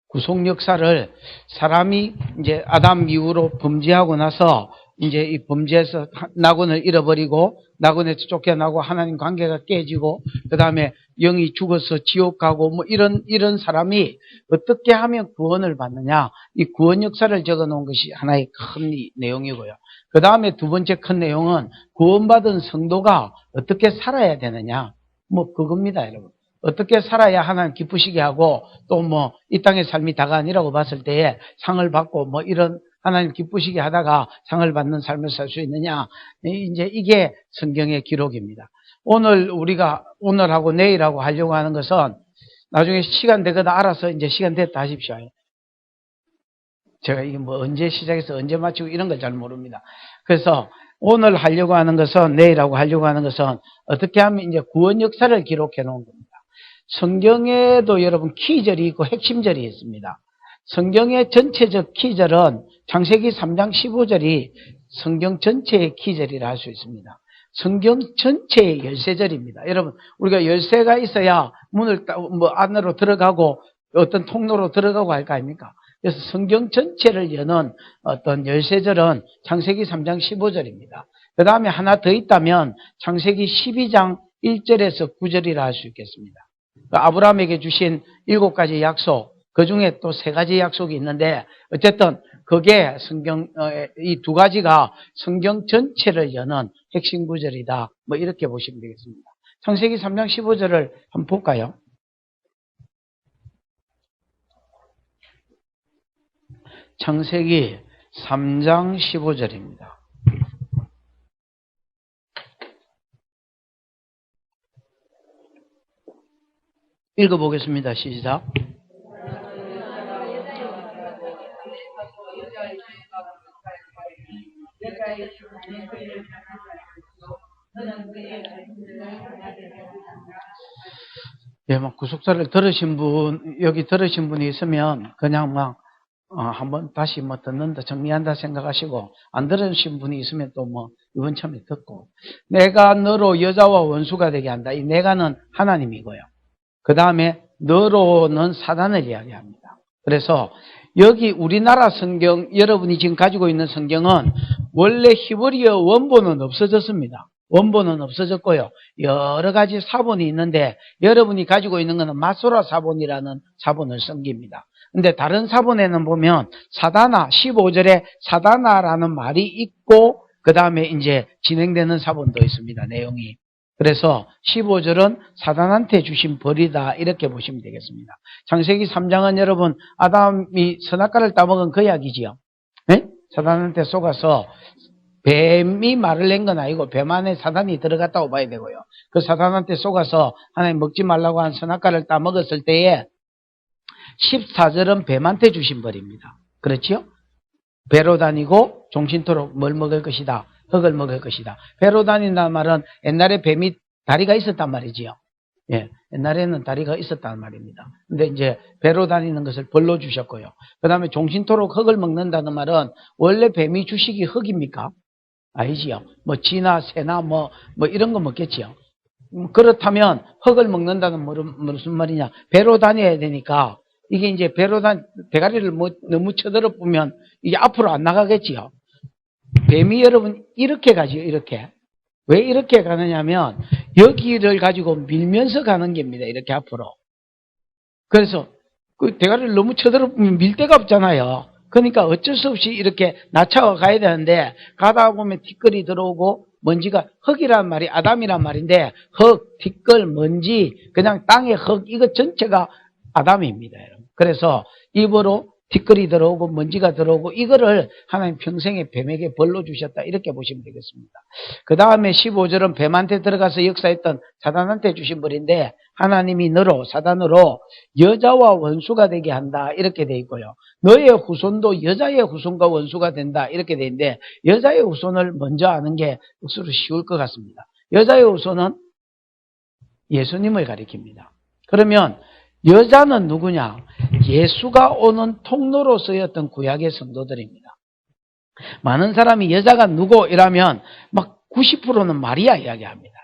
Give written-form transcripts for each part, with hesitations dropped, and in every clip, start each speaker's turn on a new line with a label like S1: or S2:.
S1: 구속 역사를 사람이 이제 아담 이후로 범죄하고 나서 이제 이 범죄에서 낙원을 잃어버리고 낙원에서 쫓겨나고 하나님 관계가 깨지고 그 다음에 영이 죽어서 지옥 가고 뭐 이런 사람이 어떻게 하면 구원을 받느냐, 이 구원 역사를 적어 놓은 것이 하나의 큰 내용이고요. 그 다음에 두 번째 큰 내용은 구원받은 성도가 어떻게 살아야 되느냐, 뭐 그겁니다, 여러분. 어떻게 살아야 하나님 기쁘시게 하고 또 뭐 이 땅의 삶이 다가 아니라고 봤을 때에 상을 받고 뭐 이런 하나님 기쁘시게 하다가 상을 받는 삶을 살 수 있느냐, 이제 이게 성경의 기록입니다. 우리가 오늘하고 내일하고 하려고 하는 것은 나중에 시간 되거나 알아서 이제 시간 됐다 하십시오. 제가 이게 뭐 언제 시작해서 언제 마치고 이런 걸 잘 모릅니다. 그래서 오늘 하려고 하는 것은, 내일하고 하려고 하는 것은 어떻게 하면 이제 구원 역사를 기록해 놓은 겁니다. 성경에도 여러분 키절이 있고 핵심절이 있습니다. 성경의 전체적 키절은 창세기 3장 15절이 성경 전체의 키절이라 할 수 있습니다. 성경 전체의 열쇠절입니다. 여러분, 우리가 열쇠가 있어야 문을 뭐 안으로 들어가고 어떤 통로로 들어가고 할 거 아닙니까? 그래서 성경 전체를 여는 어떤 열쇠절은 창세기 3장 15절입니다. 그 다음에 하나 더 있다면 창세기 12장 1절에서 9절이라 할 수 있겠습니다. 아브라함에게 주신 7가지 약속, 그 중에 또 3가지 약속이 있는데 어쨌든 그게 이 2가지가 성경 전체를 여는 핵심 구절이다. 뭐 이렇게 보시면 되겠습니다. 창세기 3장 15절을 한번 볼까요? 창세기 3장 15절입니다. 읽어보겠습니다. 시작. 예, 막 구속사를 여기 들으신 분이 있으면 그냥 막 한번 다시 뭐 듣는다, 정리한다 생각하시고, 안 들으신 분이 있으면 또 뭐 이번 참에 듣고, 내가 너로 여자와 원수가 되게 한다. 이 내가는 하나님이고요. 그 다음에 너로는 사단을 이야기합니다. 그래서 여기 우리나라 성경, 여러분이 지금 가지고 있는 성경은 원래 히브리어 원본은 없어졌습니다. 원본은 없어졌고요. 여러 가지 사본이 있는데 여러분이 가지고 있는 것은 마소라 사본이라는 사본을 쓴 겁니다. 근데 다른 사본에는 보면 사다나, 15절에 사다나라는 말이 있고 그 다음에 이제 진행되는 사본도 있습니다. 내용이. 그래서 15절은 사단한테 주신 벌이다, 이렇게 보시면 되겠습니다. 창세기 3장은 여러분 아담이 선악과를 따먹은 그 이야기지요. 네? 사단한테 속아서 뱀이 말을 낸 건 아니고 뱀 안에 사단이 들어갔다고 봐야 되고요. 그 사단한테 속아서 하나님 먹지 말라고 한 선악과를 따먹었을 때에 14절은 뱀한테 주신 벌입니다. 그렇지요? 배로 다니고 종신토록 뭘 먹을 것이다? 흙을 먹을 것이다. 배로 다닌다는 말은 옛날에 뱀이 다리가 있었단 말이지요. 예, 옛날에는 다리가 있었단 말입니다. 근데 이제 배로 다니는 것을 벌로 주셨고요. 그 다음에 종신토록 흙을 먹는다는 말은 원래 뱀이 주식이 흙입니까? 아니지요. 뭐 쥐나 새나 뭐 이런 거 먹겠지요. 그렇다면 흙을 먹는다는 무슨 말이냐? 배로 다녀야 되니까 이게 이제 대가리를 너무 쳐들어 보면 이게 앞으로 안 나가겠지요. 뱀이 여러분 이렇게 가지요. 이렇게. 왜 이렇게 가느냐면 여기를 가지고 밀면서 가는 겁니다. 이렇게 앞으로. 그래서 그 대가리를 너무 쳐들어 보면 밀 데가 없잖아요. 그러니까 어쩔 수 없이 이렇게 낮춰 가야 되는데 가다 보면 티끌이 들어오고 먼지가, 흙이란 말이 아담이란 말인데 흙, 티끌, 먼지, 그냥 땅의 흙, 이거 전체가 아담입니다. 그래서 입으로 티끌이 들어오고 먼지가 들어오고 이거를 하나님 평생에 뱀에게 벌로 주셨다, 이렇게 보시면 되겠습니다. 그 다음에 15절은 뱀한테 들어가서 역사했던 사단한테 주신 벌인데 하나님이 너로, 사단으로 여자와 원수가 되게 한다, 이렇게 돼 있고요. 너의 후손도 여자의 후손과 원수가 된다, 이렇게 돼 있는데 여자의 후손을 먼저 아는 게 억수로 쉬울 것 같습니다. 여자의 후손은 예수님을 가리킵니다. 그러면 여자는 누구냐? 예수가 오는 통로로 쓰였던 구약의 성도들입니다. 많은 사람이 여자가 누구 이라면 막 90%는 마리아 이야기합니다.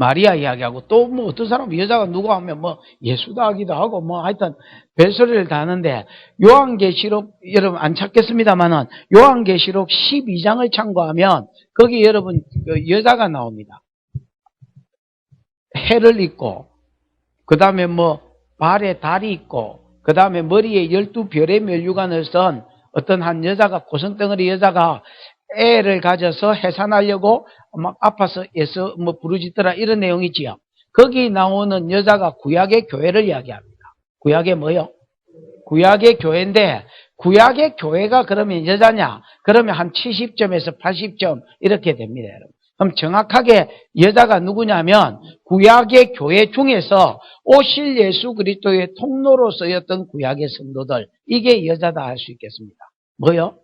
S1: 마리아 이야기하고 또 뭐 어떤 사람은 여자가 누구 하면 뭐 예수다 하기도 하고 뭐 하여튼 별소리를 다 하는데 요한계시록 여러분 안 찾겠습니다만은 요한계시록 12장을 참고하면 거기 여러분 그 여자가 나옵니다. 해를 입고 그 다음에 뭐 발에 달이 있고 그 다음에 머리에 12별의 면류관을 쓴 어떤 한 여자가 고성덩어리 여자가 애를 가져서 해산하려고 막 아파서 예수 뭐 부르짖더라 이런 내용이지요. 거기 나오는 여자가 구약의 교회를 이야기합니다. 구약의 뭐요? 구약의 교회인데 구약의 교회가 그러면 여자냐? 그러면 한 70점에서 80점 이렇게 됩니다, 여러분. 그럼 정확하게 여자가 누구냐면 구약의 교회 중에서 오실 예수 그리스도의 통로로 쓰였던 구약의 성도들, 이게 여자다 할 수 있겠습니다. 뭐요?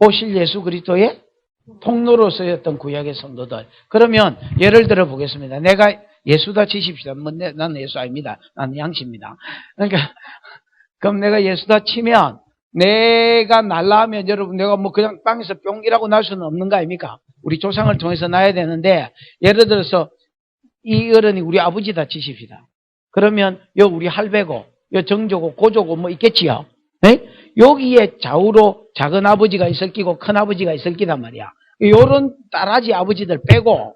S1: 오실 예수 그리스도의 통로로 쓰였던 구약의 성도들. 그러면 예를 들어 보겠습니다. 내가 예수다 치십시다. 뭐 나는 예수 아닙니다. 나는 양치입니다. 그러니까 그럼 내가 예수다 치면 내가 날라하면 여러분 내가 뭐 그냥 땅에서 뿅이라고 날 수는 없는 거 아닙니까? 우리 조상을 통해서 나야 되는데 예를 들어서 이 어른이 우리 아버지다 치십시다. 그러면 요 우리 할배고 요 정조고 고조고 뭐 있겠지요. 네? 여기에 좌우로 작은 아버지가 있을 끼고 큰 아버지가 있을 끼단 말이야. 요런 딸아지 아버지들 빼고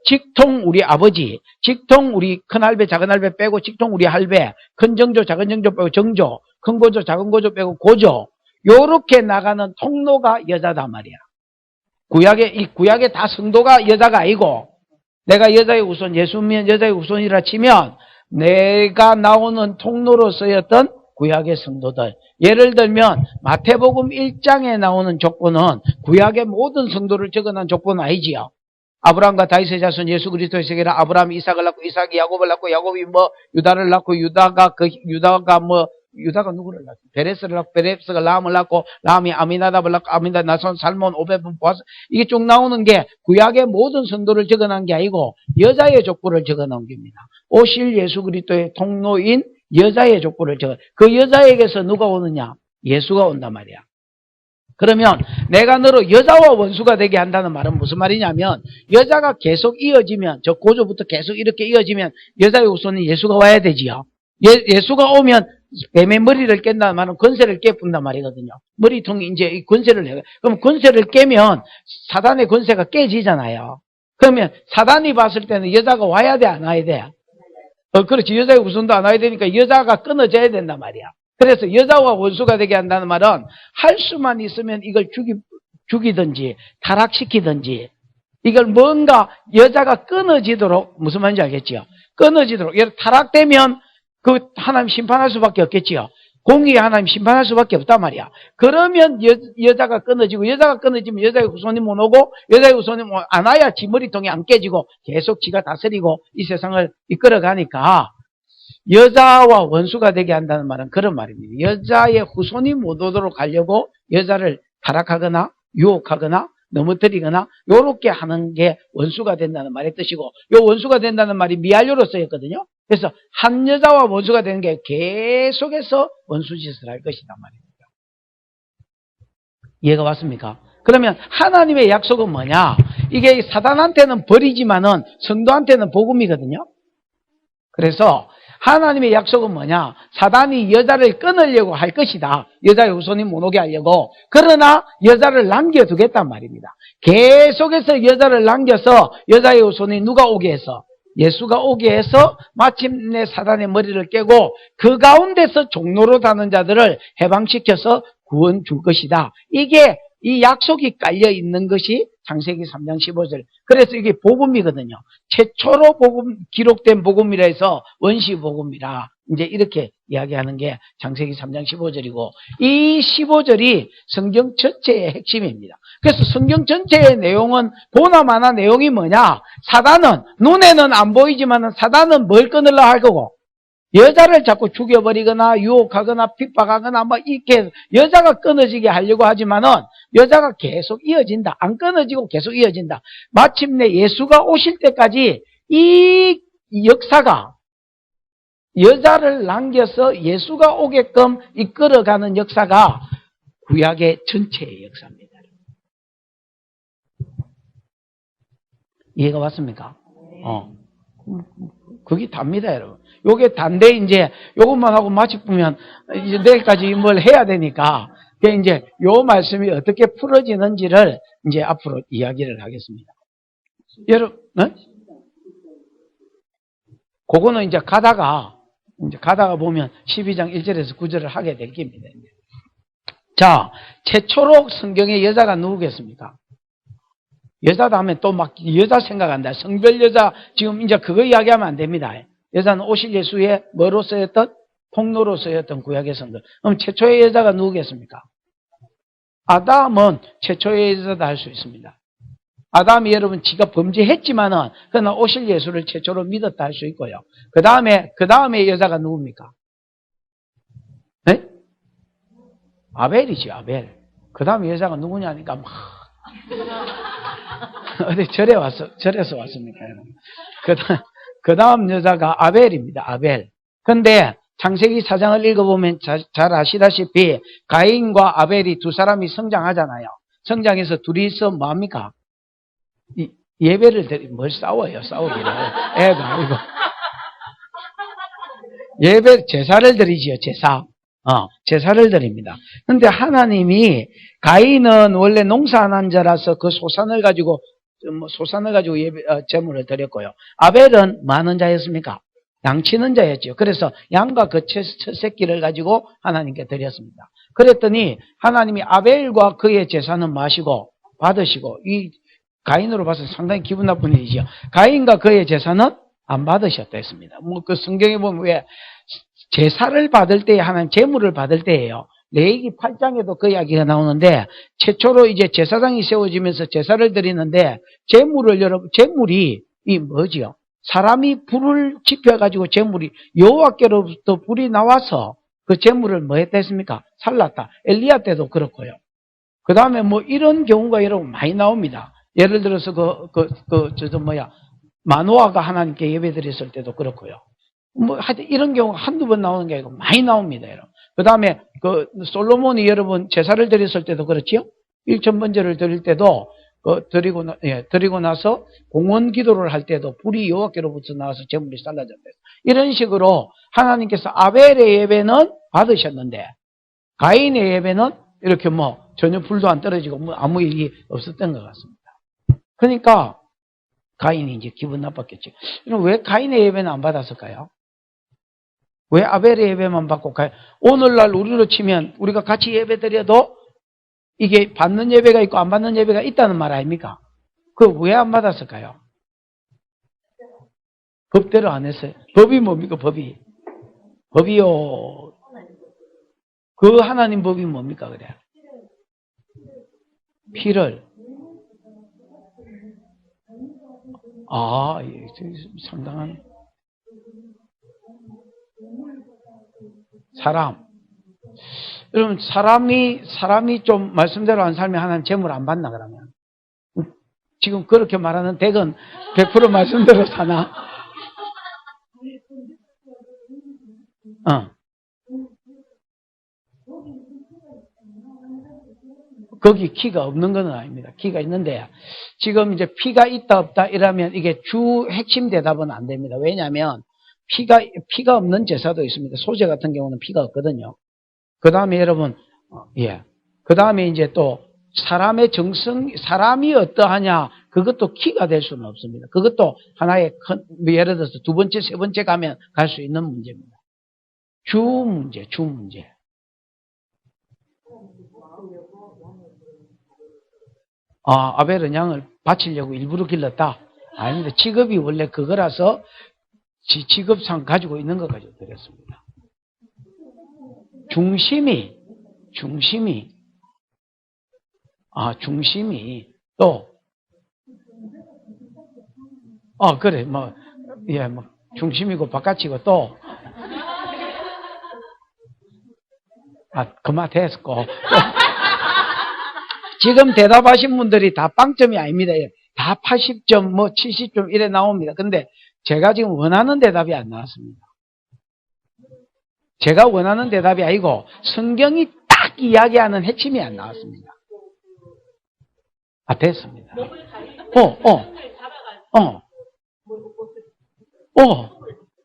S1: 직통 우리 아버지, 직통 우리 큰 할배 작은 할배 빼고 직통 우리 할배, 큰 정조 작은 정조 빼고 정조, 큰 고조 작은 고조 빼고 고조, 요렇게 나가는 통로가 여자단 말이야. 이 구약에 다 성도가 여자가 아니고 내가 여자의 우선 예수면 여자의 우선이라 치면 내가 나오는 통로로 쓰였던 구약의 성도들. 예를 들면 마태복음 1장에 나오는 족보는 구약의 모든 성도를 적어놓은 족보는 아니지요. 아브라함과 다윗의 자손 예수 그리스도의 세계라 아브라함이 이삭을 낳고 이삭이 야곱을 낳고 야곱이 뭐 유다를 낳고 유다가 누구를 낳고 베레스를 낳고 베레스가 라함을 낳고 라함이 아미나답을 낳고 아미나답 나손 살몬 오벳분 보아스 이게 쭉 나오는 게 구약의 모든 성도를 적어놓은 게 아니고 여자의 족보를 적어놓은 겁니다. 오실 예수 그리스도의 통로인 여자의 족보를 적어 그 여자에게서 누가 오느냐? 예수가 온단 말이야. 그러면 내가 너로 여자와 원수가 되게 한다는 말은 무슨 말이냐면 여자가 계속 이어지면 저 고조부터 계속 이렇게 이어지면 여자의 우선은 예수가 와야 되지요. 예수가 오면 뱀의 머리를 깬다는 말은 권세를 깨푼단 말이거든요. 머리통이 이제 이 권세를 해요. 그럼 권세를 깨면 사단의 권세가 깨지잖아요. 그러면 사단이 봤을 때는 여자가 와야 돼, 안 와야 돼? 그렇지. 여자의 우선도 안 와야 되니까 여자가 끊어져야 된단 말이야. 그래서 여자와 원수가 되게 한다는 말은 할 수만 있으면 이걸 죽이든지 타락시키든지 이걸 뭔가 여자가 끊어지도록 무슨 말인지 알겠지요? 끊어지도록. 타락되면 그 하나님 심판할 수밖에 없겠지요. 공의의 하나님 심판할 수밖에 없단 말이야. 그러면 여자가 끊어지고 여자가 끊어지면 여자의 후손이 못 오고 여자의 후손이 안 와야 지 머리통이 안 깨지고 계속 지가 다스리고 이 세상을 이끌어가니까 여자와 원수가 되게 한다는 말은 그런 말입니다. 여자의 후손이 못 오도록 하려고 여자를 타락하거나 유혹하거나 넘어뜨리거나 요렇게 하는 게 원수가 된다는 말의 뜻이고 요 원수가 된다는 말이 미알료로 쓰였거든요. 그래서 한 여자와 원수가 되는 게 계속해서 원수짓을 할 것이란 말입니다. 이해가 왔습니까? 그러면 하나님의 약속은 뭐냐? 이게 사단한테는 벌이지만은 성도한테는 복음이거든요. 그래서 하나님의 약속은 뭐냐? 사단이 여자를 끊으려고 할 것이다. 여자의 후손이 못 오게 하려고. 그러나 여자를 남겨두겠단 말입니다. 계속해서 여자를 남겨서 여자의 후손이 누가 오게 해서? 예수가 오게 해서 마침내 사단의 머리를 깨고 그 가운데서 종로로 다는 자들을 해방시켜서 구원 줄 것이다. 이게 이 약속이 깔려 있는 것이 창세기 3장 15절. 그래서 이게 복음이거든요. 최초로 기록된 복음이라 해서 원시 복음이라 이제 이렇게 이야기하는 게 창세기 3장 15절이고 이 15절이 성경 전체의 핵심입니다. 그래서 성경 전체의 내용은 보나마나 내용이 뭐냐? 사단은 눈에는 안 보이지만 사단은 뭘 끊으려 할 거고 여자를 자꾸 죽여버리거나 유혹하거나 핍박하거나 뭐 이렇게 여자가 끊어지게 하려고 하지만은 여자가 계속 이어진다. 안 끊어지고 계속 이어진다. 마침내 예수가 오실 때까지 이 역사가 여자를 남겨서 예수가 오게끔 이끌어가는 역사가 구약의 전체의 역사입니다. 이해가 왔습니까? 그게 답니다, 여러분. 요게 단데, 이제, 요것만 하고 마치 보면, 이제 내일까지 뭘 해야 되니까, 그 이제, 요 말씀이 어떻게 풀어지는지를 이제 앞으로 이야기를 하겠습니다. 여러분, 네? 그거는 이제 가다가 보면 12장 1절에서 9절을 하게 될 겁니다. 자, 최초로 성경에 여자가 누구겠습니까? 여자다 하면 또 막 여자 생각한다. 성별 여자, 지금 이제 그거 이야기하면 안 됩니다. 여자는 오실 예수의 뭐로 쓰였던? 통로로 쓰였던 구약의 성경. 그럼 최초의 여자가 누구겠습니까? 아담은 최초의 여자다 할 수 있습니다. 아담이 여러분 지가 범죄했지만은 그러나 오실 예수를 최초로 믿었다 할 수 있고요. 그 다음에 여자가 누굽니까? 네? 아벨이지, 아벨. 그 다음에 여자가 누구냐니까 막 어디 절에서 왔습니까? 그 다음 여자가 아벨입니다. 아벨. 근데 창세기 4장을 읽어보면 잘 아시다시피 가인과 아벨이 두 사람이 성장하잖아요. 성장해서 둘이서 뭐합니까? 예배를 뭘 싸워요, 싸우기를. 애가 아니고. 제사를 드리지요, 제사. 제사를 드립니다. 근데 하나님이 가인은 원래 농사 안 한 자라서 그 소산을 가지고 제물을 드렸고요. 아벨은 많은 자였습니까? 양치는 자였죠. 그래서 양과 그 첫 새끼를 가지고 하나님께 드렸습니다. 그랬더니 하나님이 아벨과 그의 제사는 마시고 받으시고 이 가인으로 봐서 상당히 기분 나쁜 일이죠. 가인과 그의 제사는 안 받으셨다 했습니다. 그 성경에 보면 왜 제사를 받을 때 하나님 제물을 받을 때예요. 레위기 8장에도 그 이야기가 나오는데 최초로 이제 제사장이 세워지면서 제사를 드리는데 제물이 이 뭐지요? 사람이 불을 지펴가지고 제물이 여호와께로부터 불이 나와서 그 제물을 뭐 했다 했습니까? 살랐다. 엘리야 때도 그렇고요. 그 다음에 뭐 이런 경우가 여러분 많이 나옵니다. 예를 들어서 마노아가 하나님께 예배드렸을 때도 그렇고요. 뭐 하여튼 이런 경우가 한두 번 나오는 게 아니고 많이 나옵니다, 여러분. 그 다음에 솔로몬이 여러분 제사를 드렸을 때도 그렇지요? 1,000번제를 드릴 때도 드리고 나서 공원 기도를 할 때도 불이 여호와께로부터 나와서 제물이 쌀라졌대요. 이런 식으로 하나님께서 아벨의 예배는 받으셨는데 가인의 예배는 이렇게 뭐 전혀 불도 안 떨어지고 뭐 아무 일이 없었던 것 같습니다. 그러니까 가인이 이제 기분 나빴겠죠. 그럼 왜 가인의 예배는 안 받았을까요? 왜 아벨의 예배만 받고 오늘날 우리로 치면 우리가 같이 예배 드려도 이게 받는 예배가 있고 안 받는 예배가 있다는 말 아닙니까? 그 왜 안 받았을까요? 법대로 안 했어요. 법이 뭡니까? 법이요. 그 하나님 법이 뭡니까? 그래. 피를. 상당한 사람. 여러분 사람이 좀 말씀대로 안 살면 하나님 재물 안 받나 그러면? 지금 그렇게 말하는 댁은 100% 말씀대로 사나? 거기 키가 없는 건 아닙니다. 키가 있는데 지금 이제 피가 있다 없다 이러면 이게 주 핵심 대답은 안 됩니다. 왜냐하면 피가 없는 제사도 있습니다. 소제 같은 경우는 피가 없거든요. 그 다음에 여러분 그 다음에 이제 또 사람의 사람이 어떠하냐 그것도 키가 될 수는 없습니다. 그것도 하나의 예를 들어서 두 번째 세 번째 가면 갈 수 있는 문제입니다. 주 문제. 아벨은 양을 바치려고 일부러 길렀다? 아닙니다. 직업이 원래 그거라서 직업상 가지고 있는 것 가지고 드렸습니다. 중심이 또 그래 중심이고 바깥이고 또 그만 됐고 지금 대답하신 분들이 다 빵점이 아닙니다. 다 80점, 70점 이래 나옵니다. 근데 제가 지금 원하는 대답이 안 나왔습니다. 제가 원하는 대답이 아니고 성경이 딱 이야기하는 핵심이 안 나왔습니다. 됐습니다.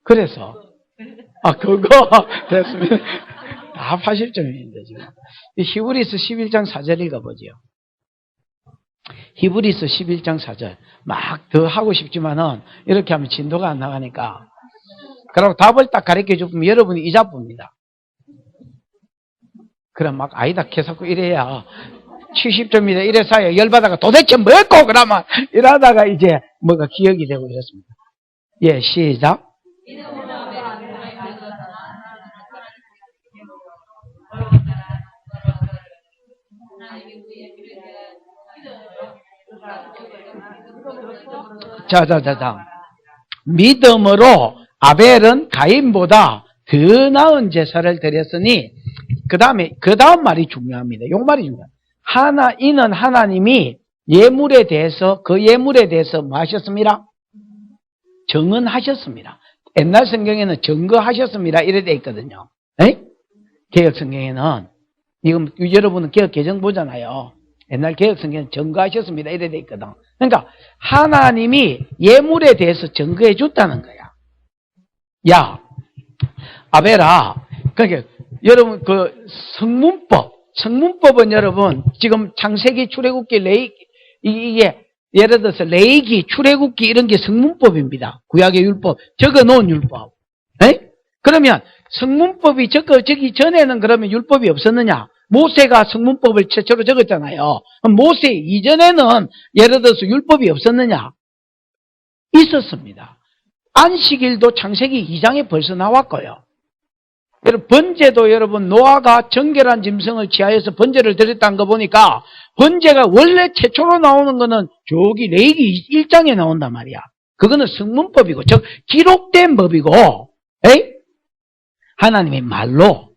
S1: 그래서. 그거, 됐습니다. 다 파실점입니다, 지금. 히브리서 11장 4절 읽어보죠. 히브리서 11장 4절. 막 더 하고 싶지만은, 이렇게 하면 진도가 안 나가니까. 그리고 답을 딱 가르쳐 주면 여러분이 이자쁩니다. 그럼 막 아니다 계속 이래야 70점이다 이래서야 열받아가 도대체 뭐였고 그러면 이러다가 이제 뭐가 기억이 되고 이렇습니다. 예, 시작. 자. 믿음으로 아벨은 가인보다 더 나은 제사를 드렸으니 그 다음 말이 중요합니다. 요 말이 중요합니다. 이는 하나님이 예물에 대해서 그 예물에 대해서 뭐 하셨습니다? 정언하셨습니다. 옛날 성경에는 증거하셨습니다. 이래 돼 있거든요. 에? 개혁 성경에는 이건 여러분은 개혁 개정 보잖아요. 옛날 개혁 성경은 증거하셨습니다. 이래 돼 있거든. 그러니까 하나님이 예물에 대해서 증거해 줬다는 거야. 야, 아벨아. 그러니까 여러분 그 성문법은 여러분 지금 창세기, 출애굽기, 이게 예를 들어서 레위기, 출애굽기 이런 게 성문법입니다. 구약의 율법, 적어놓은 율법. 에? 그러면 성문법이 적기 전에는 그러면 율법이 없었느냐? 모세가 성문법을 최초로 적었잖아요. 모세 이전에는 예를 들어서 율법이 없었느냐? 있었습니다. 안식일도 창세기 2장에 벌써 나왔고요. 여러분 번제도 여러분 노아가 정결한 짐승을 취하여서 번제를 드렸다는 거 보니까 번제가 원래 최초로 나오는 거는 저기 레위기 1장에 나온단 말이야. 그거는 성문법이고 즉 기록된 법이고 에이? 하나님의 말로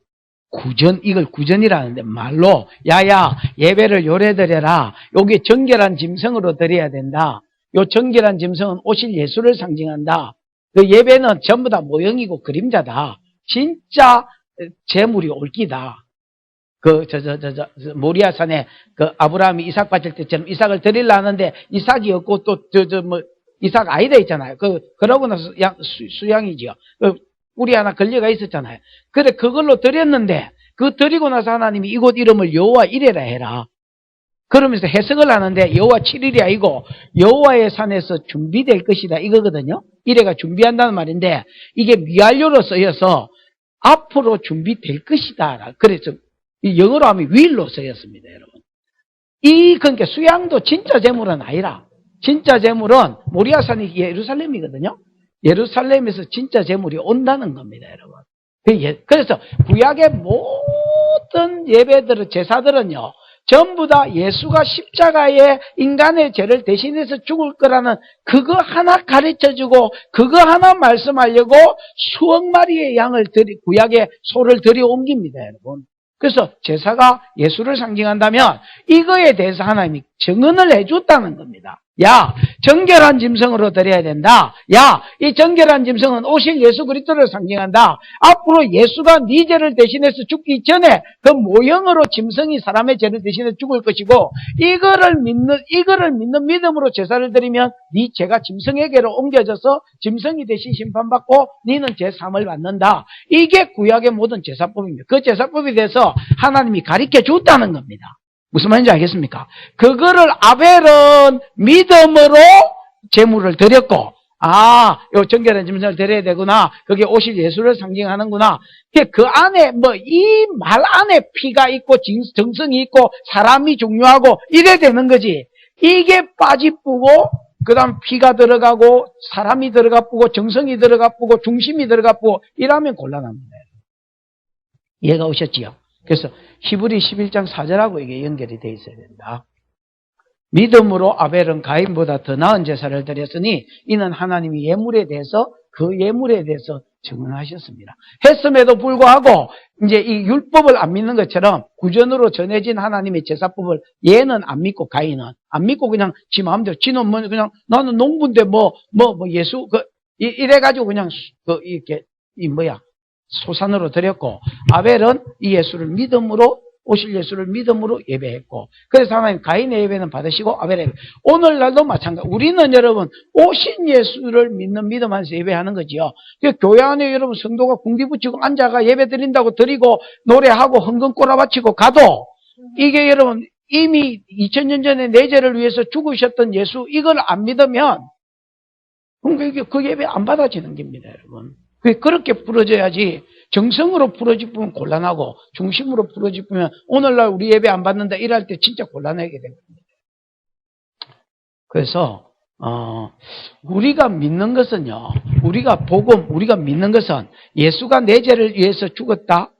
S1: 이걸 구전이라는데 말로 야야 예배를 요래 드려라. 요게 정결한 짐승으로 드려야 된다. 요 정결한 짐승은 오실 예수를 상징한다. 그 예배는 전부 모형이고 그림자다. 진짜 재물이 올기다. 모리아산에 아브라함이 이삭 바칠 때처럼 이삭을 드리려 하는데 이삭이 없고 이삭 아이다 있잖아요. 그러고 나서 수양이지요. 우리 하나 걸려가 있었잖아요. 그래, 그걸로 드렸는데, 드리고 나서 하나님이 이곳 이름을 여호와 이레라 해라. 그러면서 해석을 하는데, 여호와 7일이 아니고, 여호와의 산에서 준비될 것이다. 이거거든요. 이래가 준비한다는 말인데, 이게 미완료로 쓰여서, 앞으로 준비될 것이다. 그래서, 영어로 하면 will로 쓰였습니다, 여러분. 그러니까 수양도 진짜 재물은 아니라, 진짜 재물은 모리아산이 예루살렘이거든요. 예루살렘에서 진짜 재물이 온다는 겁니다, 여러분. 그래서 구약의 모든 예배들은, 제사들은요, 전부 다 예수가 십자가에 인간의 죄를 대신해서 죽을 거라는 그거 하나 가르쳐주고, 그거 하나 말씀하려고 수억 마리의 양을 구약의 소를 들여옮깁니다, 여러분. 그래서 제사가 예수를 상징한다면 이거에 대해서 하나님이 증언을 해줬다는 겁니다. 야, 정결한 짐승으로 드려야 된다. 야, 이 정결한 짐승은 오실 예수 그리스도를 상징한다. 앞으로 예수가 네 죄를 대신해서 죽기 전에 그 모형으로 짐승이 사람의 죄를 대신해 죽을 것이고, 이거를 믿는 믿음으로 제사를 드리면 네 죄가 짐승에게로 옮겨져서 짐승이 대신 심판받고 너는 죄 사함을 받는다. 이게 구약의 모든 제사법입니다. 그 제사법에 대해서 하나님이 가르쳐 줬다는 겁니다. 무슨 말인지 알겠습니까? 그거를 아벨은 믿음으로 제물을 드렸고, 요 정결한 짐승을 드려야 되구나. 그게 오실 예수를 상징하는구나. 그 안에, 이 말 안에 피가 있고, 정성이 있고, 사람이 중요하고, 이래 되는 거지. 이게 빠지뿌고, 그 다음 피가 들어가고, 사람이 들어가 뿌고, 정성이 들어가 뿌고, 중심이 들어가 뿌고, 이러면 곤란합니다. 이해가 오셨지요? 그래서 히브리 11장 4절하고 이게 연결이 되어 있어야 된다. 믿음으로 아벨은 가인보다 더 나은 제사를 드렸으니 이는 하나님이 예물에 대해서 증언하셨습니다. 했음에도 불구하고 이제 이 율법을 안 믿는 것처럼 구전으로 전해진 하나님의 제사법을 얘는 안 믿고 가인은 안 믿고 그냥 지 마음대로 지는 그냥 나는 농부인데 예수 이래가지고 그냥 이렇게 소산으로 드렸고, 아벨은 이 예수를 믿음으로 오실 예수를 믿음으로 예배했고, 그래서 하나님 가인의 예배는 받으시고 아벨의 예배. 오늘날도 마찬가지. 우리는 여러분 오신 예수를 믿는 믿음 안에서 예배하는 거지요. 교회 안에 여러분 성도가 궁디 붙이고 앉아가 예배 드린다고 드리고 노래하고 흥금 꼬라바치고 가도 이게 여러분 이미 2000년 전에 내 죄를 위해서 죽으셨던 예수, 이걸 안 믿으면 그 예배 안 받아지는 겁니다, 여러분. 그렇게 풀어져야지. 정성으로 풀어지면 곤란하고 중심으로 풀어지면 오늘날 우리 예배 안 받는다 이럴 때 진짜 곤란하게 됩니다. 그래서 우리가 믿는 것은요, 우리가 믿는 것은 예수가 내 죄를 위해서 죽었다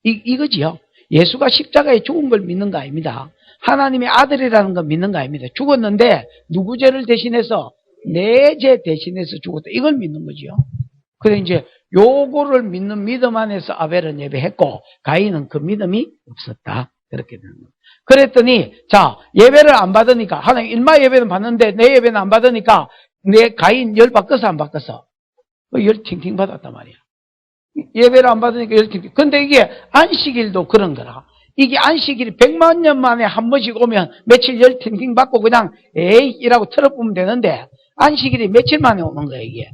S1: 이거지요. 예수가 십자가에 죽은 걸 믿는 거 아닙니다. 하나님의 아들이라는 걸 믿는 거 아닙니다. 죽었는데 누구 죄를 대신해서 내 죄 대신해서 죽었다 이걸 믿는 거지요. 그래 이제 요거를 믿는 믿음 안에서 아벨은 예배했고 가인은 그 믿음이 없었다. 그렇게 되는 거예요. 그랬더니 자, 예배를 안 받으니까 하나님 일마 예배는 받는데 내 예배는 안 받으니까 내 가인 열 바꿨어 안 바꿨어? 열 팅팅 받았단 말이야. 예배를 안 받으니까 열 팅팅. 근데 이게 안식일도 그런 거라. 이게 안식일이 100만 년 만에 한 번씩 오면 며칠 열 팅팅 받고 그냥 에이 이라고 털어보면 되는데 안식일이 며칠 만에 오는 거야 이게.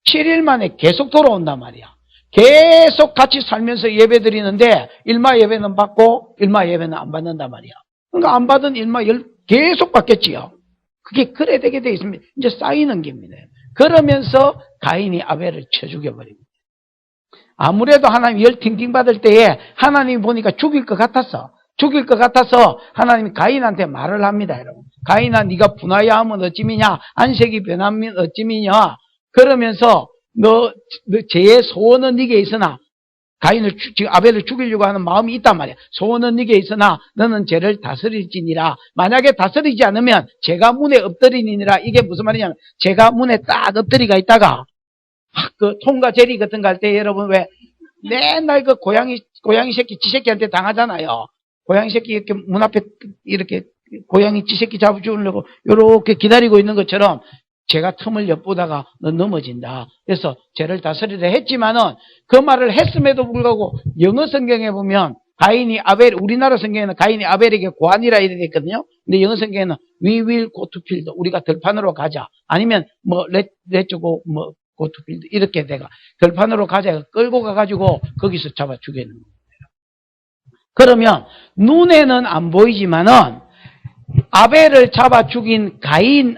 S1: 7일 만에 계속 돌아온단 말이야. 계속 같이 살면서 예배 드리는데 일마 예배는 받고 일마 예배는 안 받는단 말이야. 그러니까 안 받은 일마 계속 받겠지요. 그게 그래 되게 돼 있으면 이제 쌓이는 겁니다. 그러면서 가인이 아벨을 쳐 죽여버립니다. 아무래도 하나님 열 팅팅 받을 때에 하나님이 보니까 죽일 것 같았어. 죽일 것 같아서 하나님이 가인한테 말을 합니다. 여러분. 가인아 네가 분하여 하면 어찌미냐, 안색이 변하면 어찌미냐. 그러면서 너 죄의 소원은 네게 있으나 가인을 지금 아벨을 죽이려고 하는 마음이 있단 말이야. 소원은 네게 있으나 너는 죄를 다스릴지니라. 만약에 다스리지 않으면 죄가 문에 엎드리니라. 이게 무슨 말이냐면 죄가 문에 딱 엎드리가 있다가 그 톰과 제리 같은 거 할 때 여러분 왜 맨날 그 고양이 새끼 지 새끼한테 당하잖아요. 고양이 새끼 이렇게 문 앞에 이렇게 고양이 지 새끼 잡아주려고 이렇게 기다리고 있는 것처럼 제가 틈을 엿보다가 너 넘어진다. 그래서 죄를 다스리려 했지만은 그 말을 했음에도 불구하고 영어 성경에 보면 가인이 아벨, 우리나라 성경에는 가인이 아벨에게 고하니라 이렇게 있거든요. 근데 영어 성경에는 we will go to field. 우리가 들판으로 가자. 아니면 뭐 let's go 뭐 go to field 이렇게 돼가 들판으로 가자. 끌고 가가지고 거기서 잡아 죽이는 거예요. 그러면 눈에는 안 보이지만은 아벨을 잡아 죽인 가인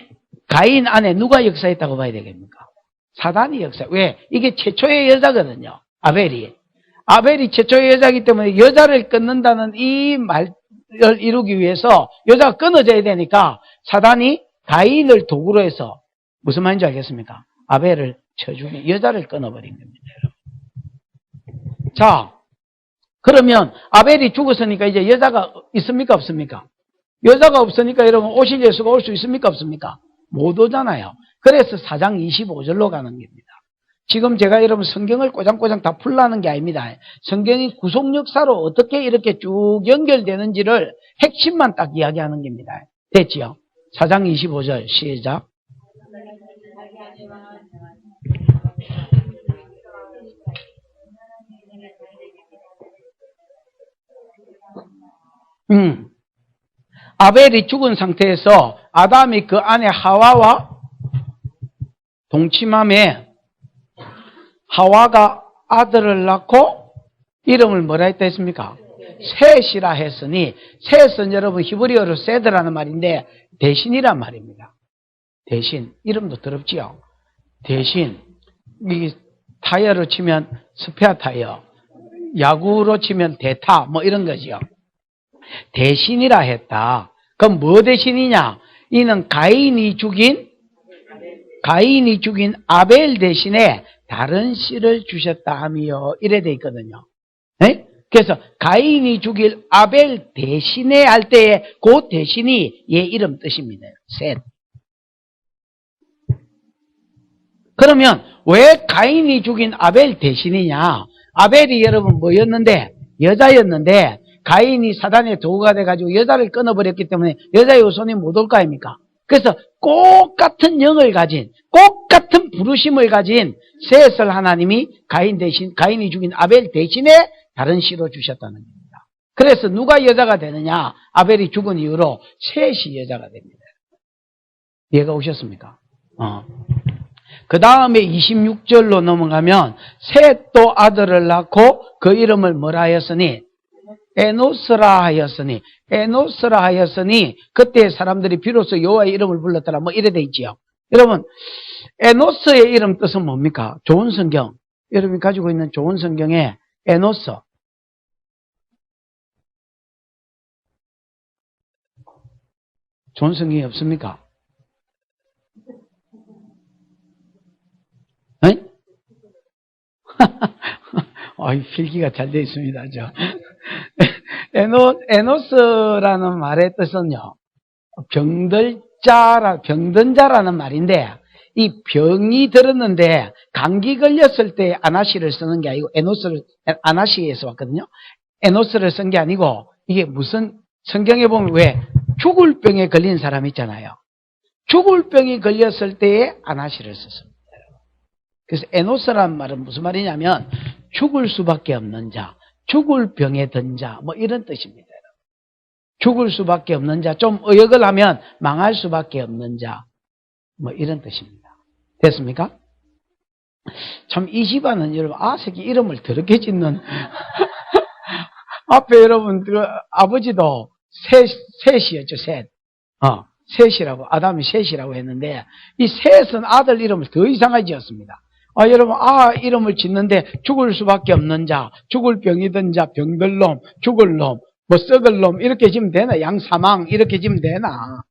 S1: 안에 누가 역사했다고 봐야 되겠습니까? 사단이 역사. 왜? 이게 최초의 여자거든요. 아벨이 최초의 여자이기 때문에 여자를 끊는다는 이 말을 이루기 위해서 여자가 끊어져야 되니까 사단이 가인을 도구로 해서 무슨 말인지 알겠습니까? 아벨을 쳐 죽인 여자를 끊어버린 겁니다. 자, 그러면 아벨이 죽었으니까 이제 여자가 있습니까? 없습니까? 여자가 없으니까 여러분 오실 예수가 올 수 있습니까? 없습니까? 못 오잖아요. 그래서 4장 25절로 가는 겁니다. 지금 제가 여러분 성경을 꼬장꼬장 다 풀라는 게 아닙니다. 성경이 구속 역사로 어떻게 이렇게 쭉 연결되는지를 핵심만 딱 이야기하는 겁니다. 됐지요? 4장 25절 시작. 아벨이 죽은 상태에서 아담이 그 안에 하와와 동침함에 하와가 아들을 낳고 이름을 뭐라 했다 했습니까? 셋이라 했으니 셋은 여러분 히브리어로 세드라는 말인데 대신이란 말입니다. 대신. 이름도 더럽지요. 대신. 이 타이어로 치면 스페어 타이어, 야구로 치면 대타 뭐 이런 거지요. 대신이라 했다. 그럼 뭐 대신이냐? 이는 가인이 죽인 아벨 대신에 다른 씨를 주셨다 하며 이래 돼 있거든요. 네? 그래서 가인이 죽일 아벨 대신에 할 때에 그 대신이 얘 이름 뜻입니다. 셋. 그러면 왜 가인이 죽인 아벨 대신이냐? 아벨이 여러분 뭐였는데? 여자였는데 가인이 사단의 도구가 돼가지고 여자를 끊어버렸기 때문에 여자의 후손이 못 올 거 아닙니까? 그래서 꼭 같은 영을 가진, 꼭 같은 부르심을 가진 셋을 하나님이 가인이 죽인 아벨 대신에 다른 씨로 주셨다는 겁니다. 그래서 누가 여자가 되느냐? 아벨이 죽은 이후로 셋이 여자가 됩니다. 이해가 오셨습니까? 그 다음에 26절로 넘어가면 셋도 아들을 낳고 그 이름을 뭐라 하였으니? 에노스라 하였으니 그때 사람들이 비로소 여호와의 이름을 불렀더라. 뭐 이래 돼 있지요. 여러분, 에노스의 이름 뜻은 뭡니까? 좋은 성경. 여러분이 가지고 있는 좋은 성경에 에노스. 좋은 성경이 없습니까? 필기가 잘 되어 있습니다. 에노스라는 말의 뜻은요, 병든 자라는 말인데, 이 병이 들었는데, 감기 걸렸을 때 아나시를 쓰는 게 아니고, 아나시에서 왔거든요. 에노스를 쓴 게 아니고, 이게 무슨, 성경에 보면 왜, 죽을 병에 걸린 사람 있잖아요. 죽을 병이 걸렸을 때에 아나시를 썼습니다. 그래서 에노스라는 말은 무슨 말이냐면 죽을 수밖에 없는 자, 죽을 병에 든 자, 뭐 이런 뜻입니다. 죽을 수밖에 없는 자, 좀 의역을 하면 망할 수밖에 없는 자, 뭐 이런 뜻입니다. 됐습니까? 참 이 집안은 여러분 아색이 이름을 더럽게 짓는 앞에 여러분 아버지도 셋이었죠. 셋이라고, 아담이 셋이라고 했는데 이 셋은 아들 이름을 더 이상하게 지었습니다. 여러분, 이름을 짓는데 죽을 수밖에 없는 자, 죽을 병이 든 자, 병들 놈, 죽을 놈, 뭐 썩을 놈, 이렇게 지으면 되나? 양사망, 이렇게 지으면 되나?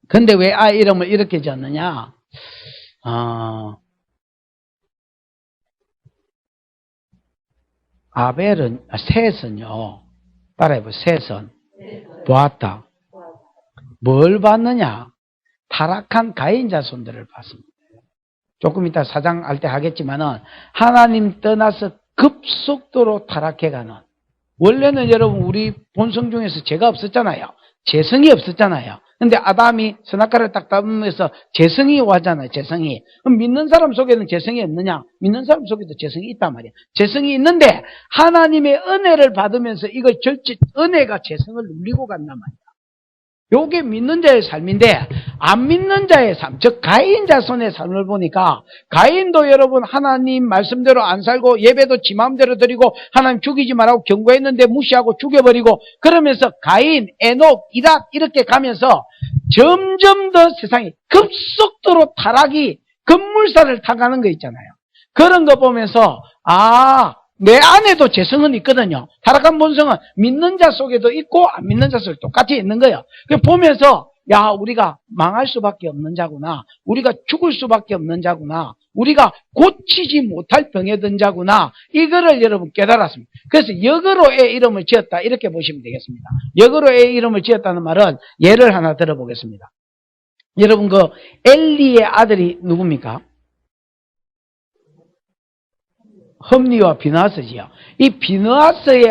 S1: 근데 왜 이름을 이렇게 지었느냐? 셋은요, 따라해보세요. 셋은 보았다. 뭘 봤느냐? 타락한 가인 자손들을 봤습니다. 조금 이따 사장할 때 하겠지만은 하나님 떠나서 급속도로 타락해가는, 원래는 여러분 우리 본성 중에서 죄가 없었잖아요. 재성이 없었잖아요. 근데 아담이 선악과를 딱 따르면서 재성이 왔잖아요. 재성이. 그럼 믿는 사람 속에는 재성이 없느냐? 믿는 사람 속에도 재성이 있단 말이에요. 재성이 있는데 하나님의 은혜를 받으면서 이걸 은혜가 재성을 누리고 간단 말이에요. 요게 믿는 자의 삶인데 안 믿는 자의 삶, 즉 가인 자손의 삶을 보니까 가인도 여러분 하나님 말씀대로 안 살고 예배도 지 마음대로 드리고 하나님 죽이지 말라고 경고했는데 무시하고 죽여버리고, 그러면서 가인, 에녹, 이락 이렇게 가면서 점점 더 세상이 급속도로 타락이 급물살을 타가는 거 있잖아요. 그런 거 보면서 내 안에도 재성은 있거든요. 타락한 본성은 믿는 자 속에도 있고 안 믿는 자 속에 똑같이 있는 거예요. 보면서 우리가 망할 수밖에 없는 자구나. 우리가 죽을 수밖에 없는 자구나. 우리가 고치지 못할 병에 든 자구나. 이거를 여러분 깨달았습니다. 그래서 역으로의 이름을 지었다. 이렇게 보시면 되겠습니다. 역으로의 이름을 지었다는 말은 예를 하나 들어보겠습니다. 여러분 엘리의 아들이 누굽니까? 험리와 비느하스지요. 이 비느하스의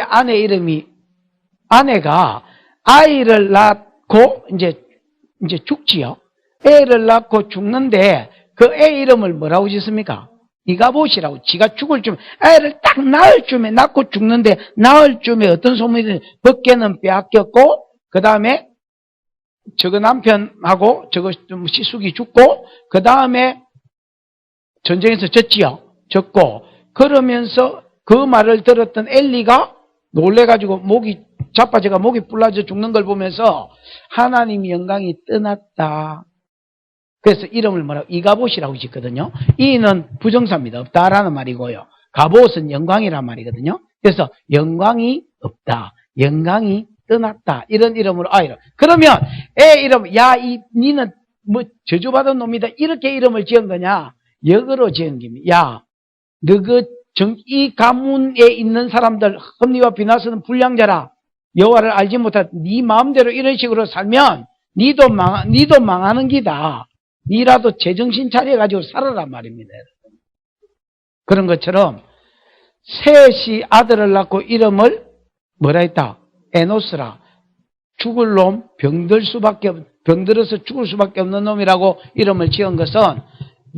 S1: 아내가 아이를 낳고 이제 죽지요. 애를 낳고 죽는데 그 애 이름을 뭐라고 짓습니까? 이가봇이라고. 지가 죽을 쯤에, 애를 딱 낳을 쯤에 낳고 죽는데 낳을 쯤에 어떤 소문이 벗개는 빼앗겼고, 그 다음에 저거 남편하고 저거 시숙이 죽고, 그 다음에 전쟁에서 졌고, 그러면서 그 말을 들었던 엘리가 놀래가지고 목이 자빠져가 목이 불라져 죽는 걸 보면서 하나님 영광이 떠났다. 그래서 이름을 뭐라고? 이가봇이라고 짓거든요. 이는 부정사입니다. 없다라는 말이고요. 가봇은 영광이란 말이거든요. 그래서 영광이 없다. 영광이 떠났다. 이런 이름으로 아이를. 그러면 애 이름, 니는 뭐 저주받은 놈이다. 이렇게 이름을 지은 거냐? 역으로 지은 겁니다. 이 가문에 있는 사람들, 험리와 비느하스는 불량자라. 여호와를 알지 못한 네 마음대로 이런 식으로 살면 니도 망하는 기다. 니라도 제정신 차려가지고 살아란 말입니다. 그런 것처럼 셋이 아들을 낳고 이름을 뭐라 했다? 에노스라. 죽을 놈, 병들어서 죽을 수밖에 없는 놈이라고 이름을 지은 것은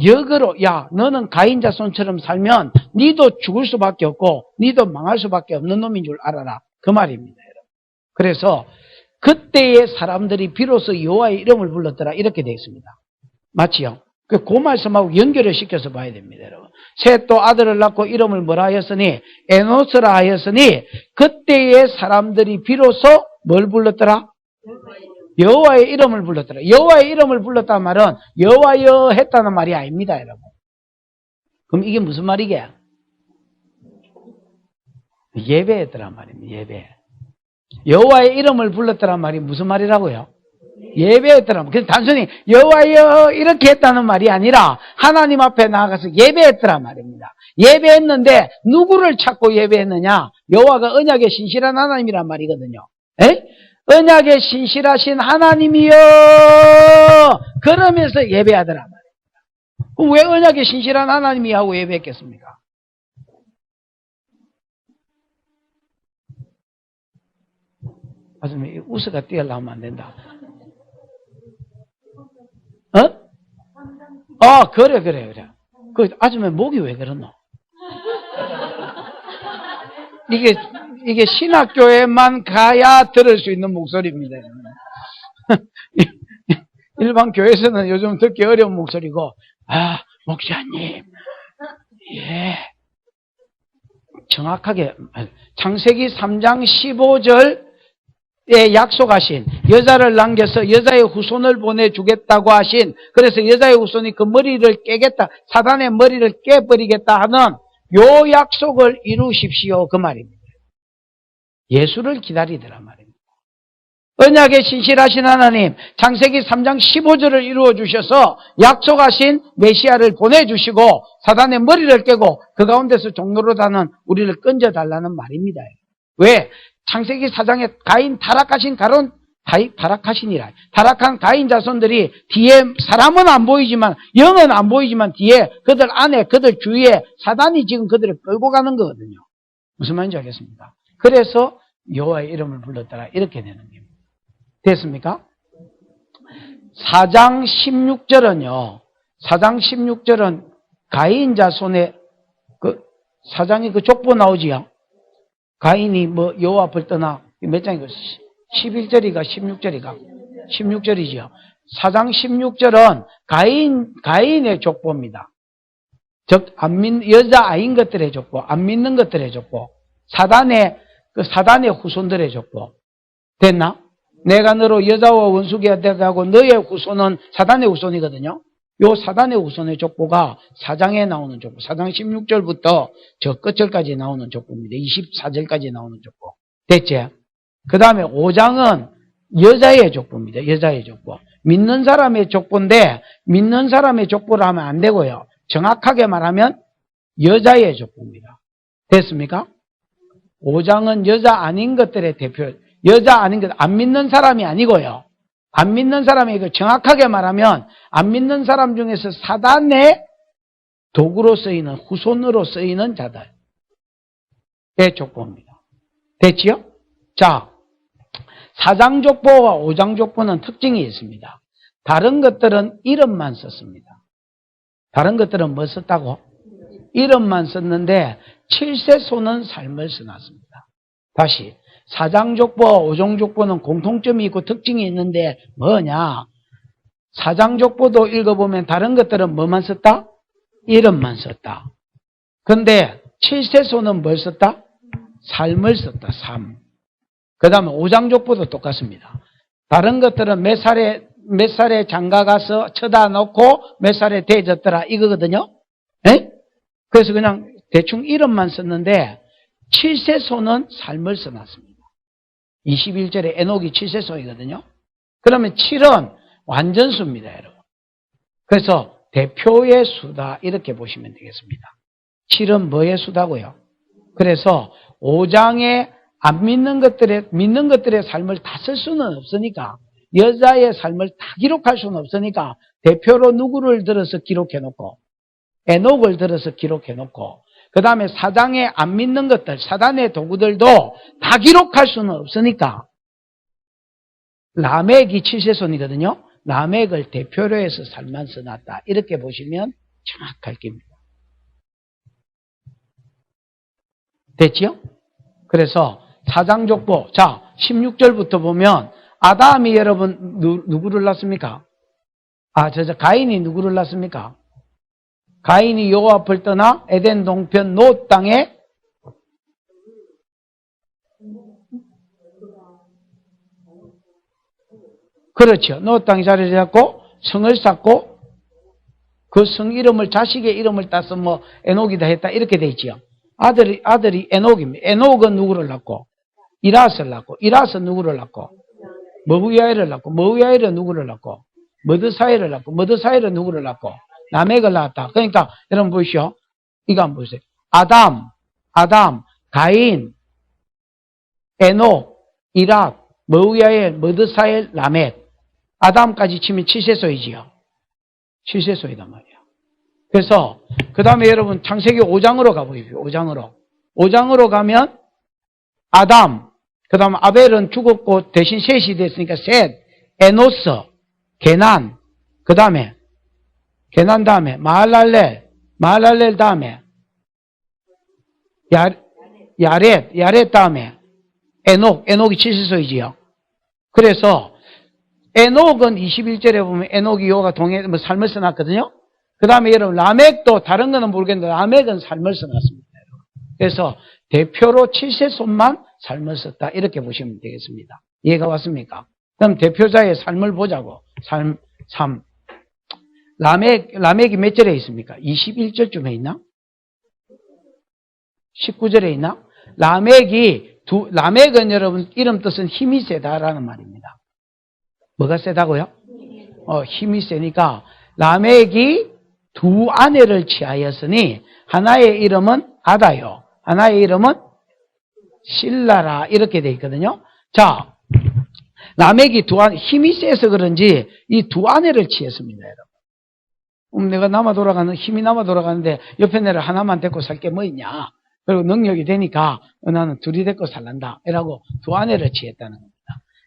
S1: 역으로 너는 가인 자손처럼 살면 니도 죽을 수밖에 없고 니도 망할 수밖에 없는 놈인 줄 알아라. 그 말입니다. 여러분. 그래서 그때의 사람들이 비로소 여호와의 이름을 불렀더라 이렇게 되어 있습니다. 맞지요? 그 말씀하고 연결을 시켜서 봐야 됩니다. 여러분. 셋 또 아들을 낳고 이름을 뭐라 하였으니 에노스라 하였으니 그때의 사람들이 비로소 뭘 불렀더라? 여호와의 이름을 불렀더라. 여호와의 이름을 불렀다는 말은 여호와여 했다는 말이 아닙니다. 여러분. 그럼 이게 무슨 말이게? 예배했더란 말입니다. 예배. 여호와의 이름을 불렀더란 말이 무슨 말이라고요? 예배했더란 말. 그래서 단순히 여호와여 이렇게 했다는 말이 아니라 하나님 앞에 나아가서 예배했더란 말입니다. 예배했는데 누구를 찾고 예배했느냐? 여호와가 언약의 신실한 하나님이란 말이거든요. 에? 언약의 신실하신 하나님이여 그러면서 예배하더란 말입니다. 그럼 왜 언약의 신실한 하나님이 하고 예배했겠습니까? 아줌마 우스가 뛰어나오면 안 된다. 그래. 그 아줌마 목이 왜 그러노? 이게 신학교에만 가야 들을 수 있는 목소리입니다. 일반 교회에서는 요즘 듣기 어려운 목소리고, 목사님, 예. 정확하게, 창세기 3장 15절에 약속하신, 여자를 남겨서 여자의 후손을 보내주겠다고 하신, 그래서 여자의 후손이 그 머리를 깨겠다, 사단의 머리를 깨버리겠다 하는 요 약속을 이루십시오. 그 말입니다. 예수를 기다리더라 말입니다. 언약에 신실하신 하나님, 창세기 3장 15절을 이루어 주셔서 약속하신 메시아를 보내주시고 사단의 머리를 깨고 그 가운데서 종로로 다는 우리를 건져달라는 말입니다. 왜? 창세기 4장에 가인 타락하신 타락한 가인 자손들이 뒤에 사람은 안 보이지만 영은 안 보이지만 뒤에 그들 안에 그들 주위에 사단이 지금 그들을 끌고 가는 거거든요. 무슨 말인지 알겠습니까? 그래서 여호와의 이름을 불렀더라 이렇게 되는 겁니다. 됐습니까? 4장 16절은요. 4장 16절은 가인 자손의 그 4장에 그 족보 나오지요. 가인이 뭐 여호와 앞을 떠나 몇 장이고 11절이가 16절이가 16절이지요. 4장 16절은 가인의 족보입니다. 즉 여자 아인 것들의 족보, 안 믿는 것들의 족보, 사단의 후손들의 족보. 됐나? 내가 너로 여자와 원수가 되고 너의 후손은 사단의 후손이거든요. 요 사단의 후손의 족보가 4장에 나오는 족보, 4장 16절부터 저 끝절까지 나오는 족보입니다. 24절까지 나오는 족보. 됐지? 그 다음에 5장은 여자의 족보입니다. 여자의 족보. 믿는 사람의 족보인데 믿는 사람의 족보를 하면 안 되고요. 정확하게 말하면 여자의 족보입니다. 됐습니까? 5장은 여자 아닌 것들의 대표, 여자 아닌 것, 안 믿는 사람이 아니고요. 안 믿는 사람이 이거 정확하게 말하면 안 믿는 사람 중에서 사단의 도구로 쓰이는, 후손으로 쓰이는 자들의 족보입니다. 됐지요? 자, 4장 족보와 5장 족보는 특징이 있습니다. 다른 것들은 이름만 썼습니다. 다른 것들은 뭐 썼다고? 이름만 썼는데 7세손은 삶을 써놨습니다. 다시 4장 족보와 5장 족보는 공통점이 있고 특징이 있는데 뭐냐? 4장 족보도 읽어보면 다른 것들은 뭐만 썼다? 이름만 썼다. 근데 7세손은 뭘 썼다? 삶을 썼다. 삶. 그 다음에 5장 족보도 똑같습니다. 다른 것들은 몇 살에 장가 가서 쳐다놓고 몇 살에 대졌더라 이거거든요. 에? 그래서 그냥 대충 이름만 썼는데 7세손은 삶을 써놨습니다. 21절에 에녹이 7세손이거든요. 그러면 7은 완전수입니다, 여러분. 그래서 대표의 수다 이렇게 보시면 되겠습니다. 7은 뭐의 수다고요? 그래서 5장에 안 믿는 것들의 삶을 다 쓸 수는 없으니까 여자의 삶을 다 기록할 수는 없으니까 대표로 누구를 들어서 기록해놓고 에녹을 들어서 기록해놓고 그 다음에 4장에 안 믿는 것들, 사단의 도구들도 다 기록할 수는 없으니까 라멕이 7세손이거든요. 라멕을 대표로 해서 삶만 써놨다. 이렇게 보시면 정확할 겁니다. 됐지요? 그래서 사장족보. 자, 16절부터 보면 아담이 여러분 누구를 낳습니까? 가인이 누구를 낳습니까? 가인이 여호와 앞을 떠나 에덴 동편 노 땅에 그렇죠. 노 땅에 자리를 잡고 성을 쌓고 그 성 이름을 자식의 이름을 따서 뭐 에녹이다 했다 이렇게 돼 있지요. 아들이 에녹입니다. 에녹은 누구를 낳고 이라스를 낳고 이라스 누구를 낳고 머우야엘을 낳고 머우야엘은 누구를 낳고 머드사엘을 낳고 머드사엘은 누구를 낳고 라멕을 낳았다. 그러니까 여러분 보시오. 이거 한번 보세요. 아담, 가인, 에녹, 이락, 머우야엘, 머드사엘, 라멕. 아담까지 치면 7세소이지요. 7세소이단 말이에요. 그래서 그 다음에 여러분 창세기 5장으로 가보십시오. 5장으로 가면 아담, 그 다음 아벨은 죽었고 대신 셋이 됐으니까 셋, 에노스, 게난, 그 다음에 게난 다음에 마할랄렐 다음에 야렛 다음에 에녹이 7세소이지요. 그래서 에녹은 21절에 보면 에녹이 여호와가 동에 삶을 써놨거든요. 그 다음에 여러분 라멕도 다른 거는 모르겠는데 라멕은 삶을 써놨습니다. 그래서 대표로 7세손만 삶을 썼다 이렇게 보시면 되겠습니다. 이해가 왔습니까? 그럼 대표자의 삶을 보자고. 삶. 라멕이 몇 절에 있습니까? 21절쯤에 있나? 19절에 있나? 라멕은 여러분 이름 뜻은 힘이 세다라는 말입니다. 뭐가 세다고요? 힘이 세니까 라멕이 두 아내를 취하였으니 하나의 이름은 아다요. 하나의 이름은 실라라 이렇게 돼 있거든요. 자, 라멕이 힘이 세서 그런지 이 두 아내를 취했습니다, 여러분. 내가 힘이 남아 돌아가는데 옆에 애를 하나만 데리고 살 게 뭐 있냐? 그리고 능력이 되니까 나는 둘이 데리고 살란다. 이라고 두 아내를 취했다는 겁니다.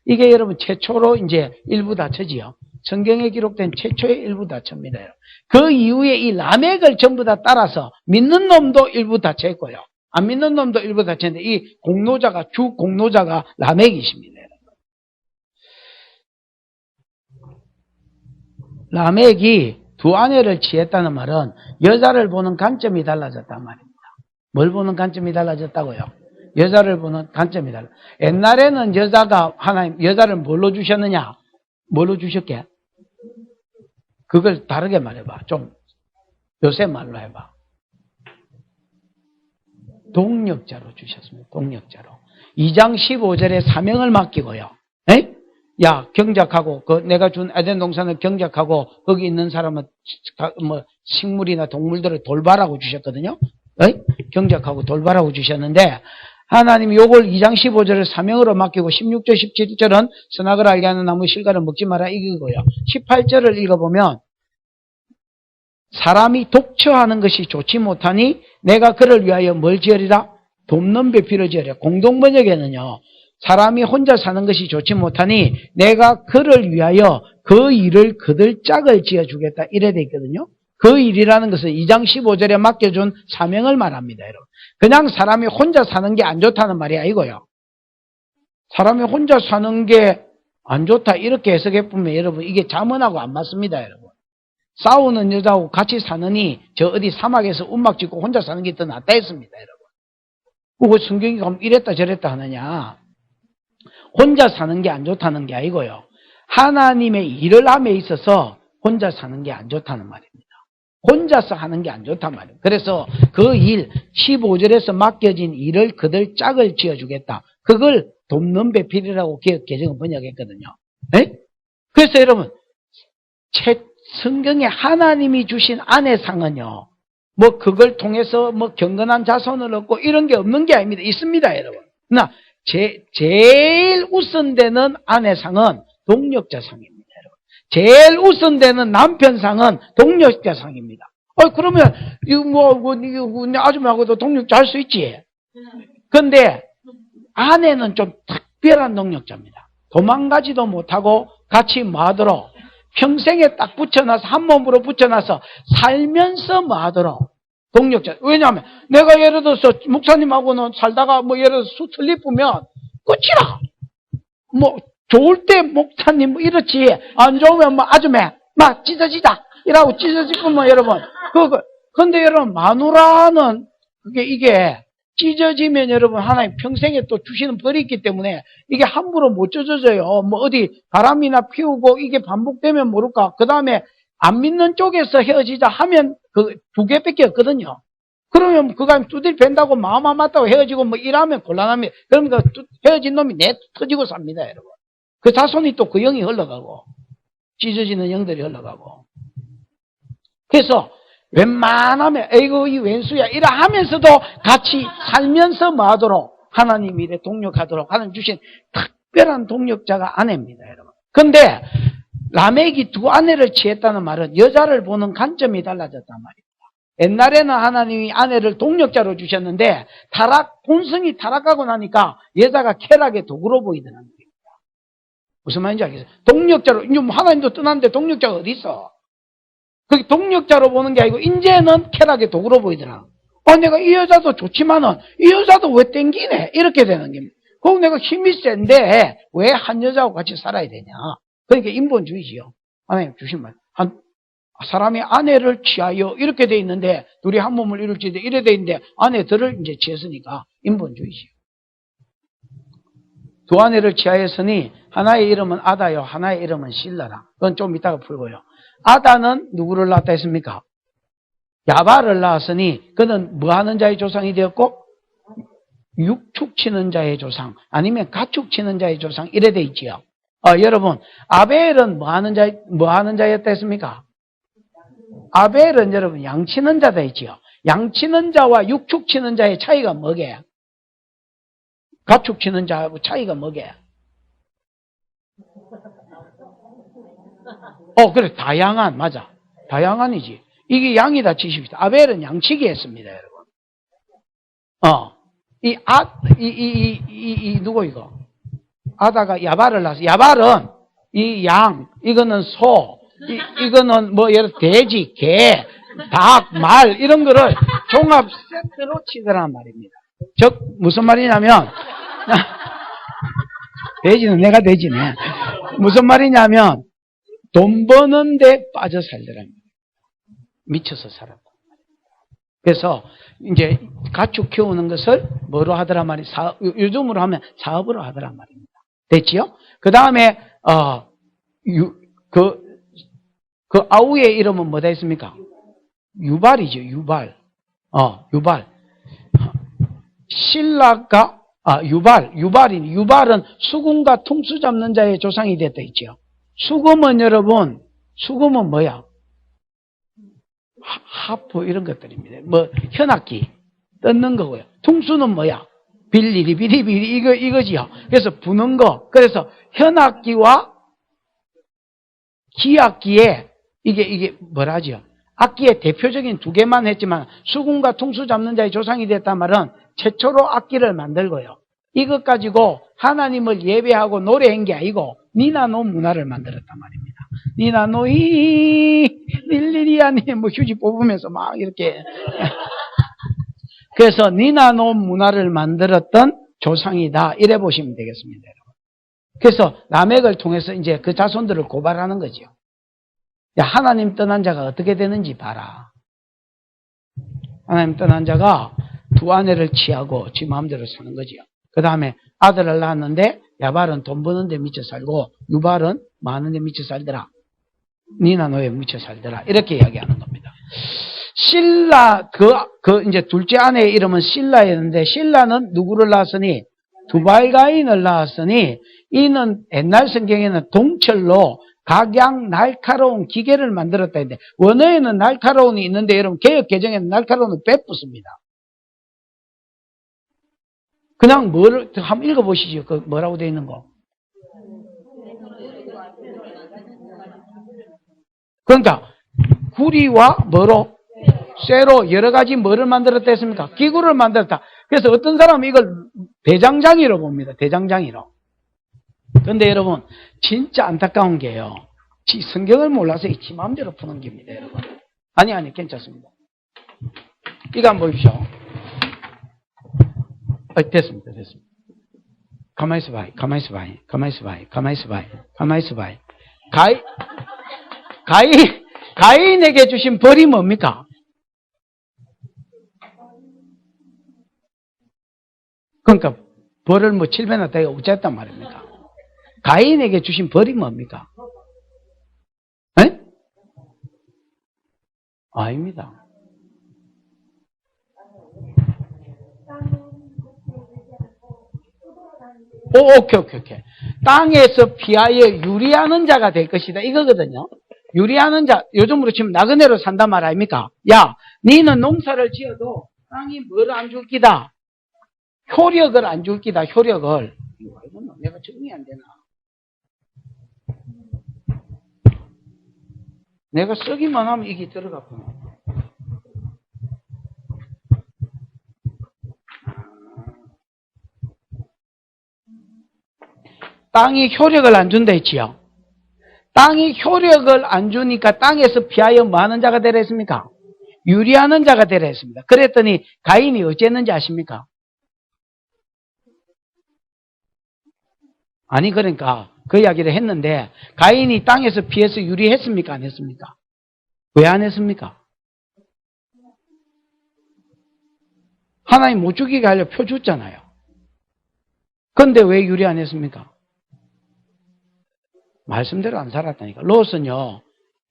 S1: 이게 여러분 최초로 이제 일부 다처지요. 성경에 기록된 최초의 일부 다처입니다. 그 이후에 이 라멕을 전부 다 따라서 믿는 놈도 일부 다처했고요. 안 믿는 놈도 일부 다처했는데 이 주 공로자가 라멕이십니다. 라멕이 두 아내를 취했다는 말은 여자를 보는 관점이 달라졌단 말입니다. 뭘 보는 관점이 달라졌다고요? 여자를 보는 관점이 달라. 옛날에는 여자를 뭘로 주셨느냐? 뭘로 주셨게? 그걸 다르게 말해봐. 좀 요새 말로 해봐. 동력자로 주셨습니다. 동력자로. 2장 15절에 사명을 맡기고요. 에? 야, 경작하고, 내가 준 에덴 동산을 경작하고, 거기 있는 사람은, 식물이나 동물들을 돌봐라고 주셨거든요? 에? 경작하고 돌봐라고 주셨는데, 하나님이 요걸 2장 15절을 사명으로 맡기고, 16절, 17절은 선악을 알게 하는 나무 실과를 먹지 마라 이거고요. 18절을 읽어보면, 사람이 독처하는 것이 좋지 못하니, 내가 그를 위하여 뭘 지으리라? 돕는 배필을 지으리라. 공동번역에는요, 사람이 혼자 사는 것이 좋지 못하니 내가 그를 위하여 그 일을 그들 짝을 지어주겠다 이래 돼 있거든요. 그 일이라는 것은 2장 15절에 맡겨준 사명을 말합니다. 여러분. 그냥 사람이 혼자 사는 게 안 좋다는 말이 아니고요. 사람이 혼자 사는 게 안 좋다 이렇게 해석해 보면 여러분 이게 자문하고 안 맞습니다. 여러분. 싸우는 여자하고 같이 사느니 저 어디 사막에서 움막 짓고 혼자 사는 게 더 낫다 했습니다. 여러분. 그 성경이 그럼 이랬다 저랬다 하느냐. 혼자 사는 게 안 좋다는 게 아니고요. 하나님의 일을 함에 있어서 혼자 사는 게 안 좋다는 말입니다. 혼자서 하는 게 안 좋단 말이에요. 그래서 그 일, 15절에서 맡겨진 일을 그들 짝을 지어주겠다. 그걸 돕는 배필이라고 개정을 번역했거든요. 에? 그래서 여러분, 성경에 하나님이 주신 아내상은요, 그걸 통해서 경건한 자손을 얻고 이런 게 없는 게 아닙니다. 있습니다, 여러분. 제일 우선되는 아내상은 동력자상입니다. 여러분. 제일 우선되는 남편상은 동력자상입니다. 그러면 이거 아줌마하고도 동력자 할 수 있지. 그런데 아내는 좀 특별한 동력자입니다. 도망가지도 못하고 같이 뭐하도록 평생에 딱 붙여놔서 한 몸으로 붙여놔서 살면서 뭐하도록 동력자. 왜냐하면 내가 예를 들어서 목사님하고는 살다가 예를 들어서 수 틀리쁘면 끝이라. 뭐, 좋을 때 목사님 뭐 이렇지. 안 좋으면 뭐 아줌마, 막 찢어지자. 이라고 찢어지고 뭐 여러분. 근데 여러분, 마누라는 이게 찢어지면 여러분 하나님 평생에 또 주시는 벌이 있기 때문에 이게 함부로 못 찢어져요. 뭐 어디 바람이나 피우고 이게 반복되면 모를까. 그 다음에 안 믿는 쪽에서 헤어지자 하면 그 두 개밖에 없거든요. 그러면 그가 두들 벤다고 마음 안 맞다고 헤어지고 뭐 이러면 곤란합니다. 그러니까 헤어진 놈이 내 터지고 삽니다, 여러분. 그 자손이 또 그 영이 흘러가고 찢어지는 영들이 흘러가고. 그래서 웬만하면 에이구 이 왼수야 이라 하면서도 같이 살면서 뭐 하도록 하나님 일에 동력하도록 하나님 주신 특별한 동력자가 아내입니다, 여러분. 근데 라멕이 두 아내를 취했다는 말은 여자를 보는 관점이 달라졌단 말입니다. 옛날에는 하나님이 아내를 동력자로 주셨는데 본성이 타락하고 나니까 여자가 쾌락의 도구로 보이더라는 겁니다. 무슨 말인지 알겠어요? 동력자로, 이제 하나님도 떠났는데 동력자가 어디 있어? 그게 동력자로 보는 게 아니고 이제는 쾌락의 도구로 보이더라. 내가 이 여자도 좋지만은 이 여자도 왜 땡기네? 이렇게 되는 겁니다. 그럼 내가 힘이 센데 왜 한 여자하고 같이 살아야 되냐? 그러니까 인본주의지요. 하나님 주신 말. 사람이 아내를 취하여 이렇게 돼 있는데 둘이 한 몸을 이룰지 이래 돼 있는데 아내들을 이제 취했으니까 인본주의지요. 두 아내를 취하였으니 하나의 이름은 아다요 하나의 이름은 실라라. 그건 좀 이따가 풀고요. 아다는 누구를 낳았다 했습니까? 야발을 낳았으니 그는 뭐 하는 자의 조상이 되었고 육축 치는 자의 조상 아니면 가축 치는 자의 조상 이래 돼 있지요. 여러분 아벨은 뭐 하는 자였다 했습니까? 아벨은 여러분 양 치는 자다 했지요. 양 치는 자와 육축 치는 자의 차이가 뭐게? 가축 치는 자하고 차이가 뭐게? 그래 다양한 맞아. 다양한이지. 이게 양이다 치십시다. 아벨은 양치기 했습니다, 여러분. 누구 이거? 아다가 야발을 낳았어. 야발은 이 양, 이거는 소, 이거는 뭐 예를 돼지, 개, 닭, 말 이런 거를 종합 세트로 치더란 말입니다. 즉 무슨 말이냐면 돼지는 내가 돼지네. 무슨 말이냐면 돈 버는데 빠져 살더랍니다. 미쳐서 살았다. 그래서 이제 가축 키우는 것을 뭐로 하더란 말이 요즘으로 하면 사업으로 하더란 말입니다. 됐지요? 그 다음에 그 아우의 이름은 뭐다 했습니까? 유발이죠. 유발. 신라가 유발은 수금과 통수 잡는 자의 조상이 됐다 했죠. 수금은 여러분, 수금은 뭐야? 하프 이런 것들입니다. 뭐 현악기 뜯는 거고요. 통수는 뭐야? 빌리리 이거지요. 그래서 부는 거. 그래서 현악기와 기악기에 이게 뭐라지요? 악기의 대표적인 두 개만 했지만 수금과 통수 잡는 자의 조상이 됐단 말은 최초로 악기를 만들고요. 이것 가지고 하나님을 예배하고 노래한 게 아니고 니나노 문화를 만들었단 말입니다. 니나노이 릴리리아니 뭐 휴지 뽑으면서 막 이렇게 그래서 니나노 문화를 만들었던 조상이다 이래 보시면 되겠습니다. 그래서 라멕을 통해서 이제 그 자손들을 고발하는 거죠. 야, 하나님 떠난 자가 어떻게 되는지 봐라. 하나님 떠난 자가 두 아내를 취하고 지 마음대로 사는 거지요. 그 다음에 아들을 낳았는데 야발은 돈 버는 데 미쳐 살고 유발은 많은 데 미쳐 살더라. 니나노에 미쳐 살더라. 이렇게 이야기하는 겁니다. 실라, 이제 둘째 아내의 이름은 실라였는데 실라는 누구를 낳았으니? 두발가인을 낳았으니 이는 옛날 성경에는 동철로 각양 날카로운 기계를 만들었다 했는데 원어에는 날카로운이 있는데 여러분 개역 개정에는 날카로운을 빼붙습니다. 그냥 한번 읽어보시죠. 그 뭐라고 되어 있는 거. 그러니까 구리와 뭐로? 쇠로 여러 가지 뭐를 만들었다 했습니까? 기구를 만들었다. 그래서 어떤 사람은 이걸 대장장이로 봅니다. 대장장이로. 그런데 여러분 진짜 안타까운 게요. 성경을 몰라서 지 마음대로 푸는 겁니다. 여러분. 아니 괜찮습니다. 이거 한번 보십시오. 됐습니다. 가만히 있어봐. 가인에게 주신 벌이 뭡니까? 그러니까 벌을 뭐 7배나 되게 어쨌단 말입니까? 가인에게 주신 벌이 뭡니까? 에? 아닙니다. 오케이. 땅에서 피하여 유리하는 자가 될 것이다. 이거거든요. 유리하는 자, 요즘으로 치면 나그네로 산단 말 아닙니까? 야, 니는 농사를 지어도 땅이 뭘 안 줄 기다? 효력을 안 줄 기다, 효력을. 이거는 내가 정리 안 되나? 내가 쓰기만 하면 이게 들어갔구나. 땅이 효력을 안 준다 했지요. 땅이 효력을 안 주니까 땅에서 피하여 뭐 하는 자가 되라 했습니까? 유리하는 자가 되라 했습니다. 그랬더니 가인이 어쨌는지 아십니까? 아니 그러니까 그 이야기를 했는데 가인이 땅에서 피해서 유리했습니까? 안 했습니까? 왜 안 했습니까? 하나님 못 죽이게 하려 표 줬잖아요. 근데 왜 유리 안 했습니까? 말씀대로 안 살았다니까. 롯은요,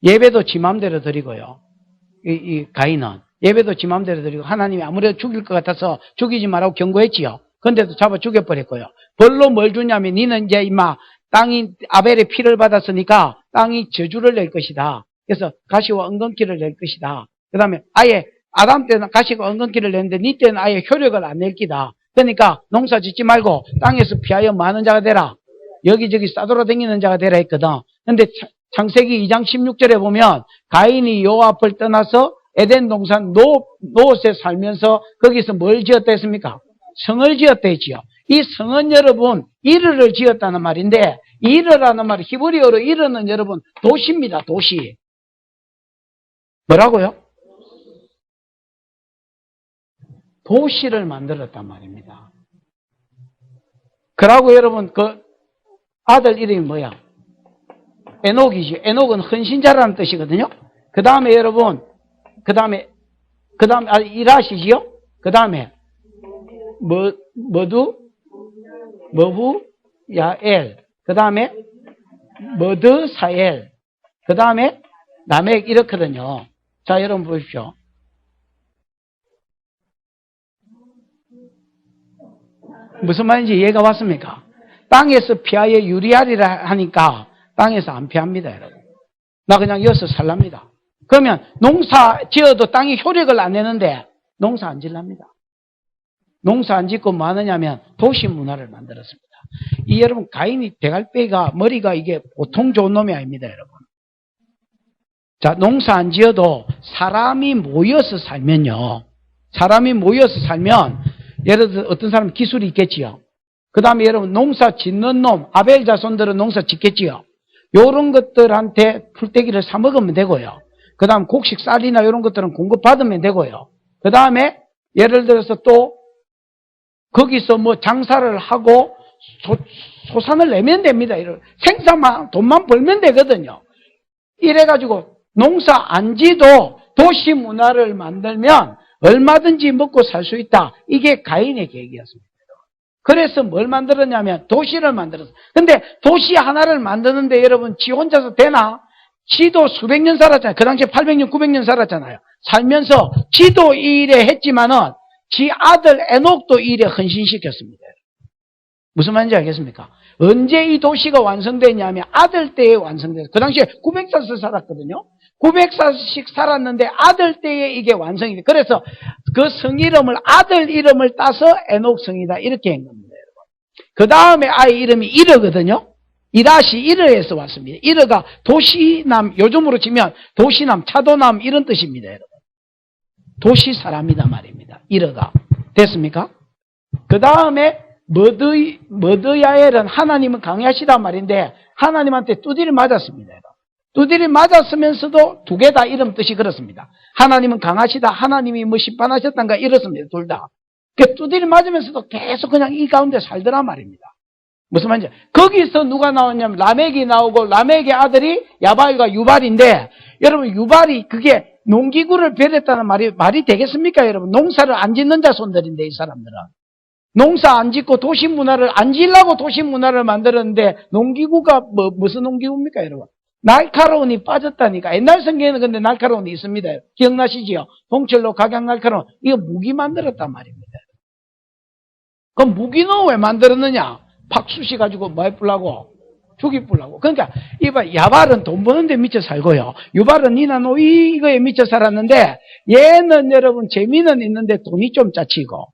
S1: 예배도 지 맘대로 드리고요. 이 가인은 예배도 지 맘대로 드리고 하나님이 아무래도 죽일 것 같아서 죽이지 말라고 경고했지요. 근데도 잡아 죽여버렸고요. 벌로 뭘 주냐면 니는 이제 임마 땅이 아벨의 피를 받았으니까 땅이 저주를 낼 것이다. 그래서 가시와 엉겅퀴를 낼 것이다. 그 다음에 아예 아담 때는 가시가 엉겅퀴를 냈는데 니 때는 아예 효력을 안 낼 기다. 그러니까 농사 짓지 말고 땅에서 피하여 많은 자가 되라. 여기저기 싸돌아다니는 자가 되라 했거든. 근데 창세기 2장 16절에 보면 가인이 여호와 앞을 떠나서 에덴 동산 노옷에 살면서 거기서 뭘 지었다 했습니까? 성을 지었다 했지요. 이 성은 여러분 이르를 지었다는 말인데 이르라는 말이 히브리어로 이르는 여러분 도시입니다. 도시. 뭐라고요? 도시를 만들었단 말입니다. 그러고 여러분 그 아들 이름이 뭐야? 에녹이지. 에녹은 헌신자라는 뜻이거든요. 그 다음에 여러분, 그 다음에 이라시지요? 그 다음에 야엘. 그 다음에 머드사엘. 그 다음에 라멕 이렇거든요. 자, 여러분 보십시오. 무슨 말인지 이해가 왔습니까? 땅에서 피하여 유리하리라 하니까 땅에서 안 피합니다, 여러분. 나 그냥 여기서 살랍니다. 그러면 농사 지어도 땅이 효력을 안 내는데 농사 안 질랍니다. 농사 안 짓고 뭐 하느냐면 도시 문화를 만들었습니다. 이 여러분 가인이 대갈배가 머리가 이게 보통 좋은 놈이 아닙니다, 여러분. 자, 농사 안 지어도 사람이 모여서 살면요. 사람이 모여서 살면 예를 들어 어떤 사람 기술이 있겠지요. 그 다음에 여러분 농사 짓는 놈, 아벨 자손들은 농사 짓겠지요. 요런 것들한테 풀떼기를 사 먹으면 되고요. 그 다음 곡식 쌀이나 이런 것들은 공급받으면 되고요. 그 다음에 예를 들어서 또 거기서 뭐 장사를 하고 소산을 내면 됩니다. 생산만 돈만 벌면 되거든요. 이래가지고 농사 안 지도 도시 문화를 만들면 얼마든지 먹고 살 수 있다. 이게 가인의 계획이었습니다. 그래서 뭘 만들었냐면 도시를 만들었어요. 근데 도시 하나를 만드는데 여러분 지 혼자서 되나? 지도 수백 년 살았잖아요. 그 당시에 800년, 900년 살았잖아요. 살면서 지도 이 일에 했지만은 지 아들 에녹도 이 일에 헌신시켰습니다. 무슨 말인지 알겠습니까? 언제 이 도시가 완성됐냐면 아들 때에 완성됐어요. 그 당시에 900살씩 살았거든요. 900살씩 살았는데 아들 때에 이게 완성이 돼. 그래서 그 성 이름을 아들 이름을 따서 에녹성이다 이렇게 한 겁니다. 그 다음에 아이 이름이 이르거든요. 이라시 이르에서 왔습니다. 이르가 도시남, 요즘으로 치면 도시남, 차도남 이런 뜻입니다. 여러분. 도시 사람이다 말입니다. 이르가. 됐습니까? 그 다음에 머드야엘은 하나님은 강하시다 말인데 하나님한테 두드려 맞았습니다. 두드려 맞았으면서도 두 개 다 이름 뜻이 그렇습니다. 하나님은 강하시다, 하나님이 뭐 심판하셨단가 이렇습니다. 둘 다. 그 두드려 맞으면서도 계속 그냥 이 가운데 살더란 말입니다. 무슨 말인지. 거기서 누가 나왔냐면 라멕이 나오고 라멕의 아들이 야발과 유발인데 여러분 유발이 그게 농기구를 베렸다는 말이 되겠습니까 여러분? 농사를 안 짓는 자손들인데 이 사람들은. 농사 안 짓고 도시 문화를 안 지으려고 도시 문화를 만들었는데 농기구가 무슨 농기구입니까 여러분? 날카로운이 빠졌다니까. 옛날 성경에는 근데 날카로운이 있습니다. 기억나시지요? 동철로 각양 날카로운. 이거 무기 만들었단 말입니다. 그럼 무기는 왜 만들었느냐? 박수시 가지고 뭐 해보려고? 죽이보려고. 그러니까 이봐 야발은 돈 버는데 미쳐 살고요. 유발은 니나 노이 이거에 미쳐 살았는데 얘는 여러분 재미는 있는데 돈이 좀 짜치고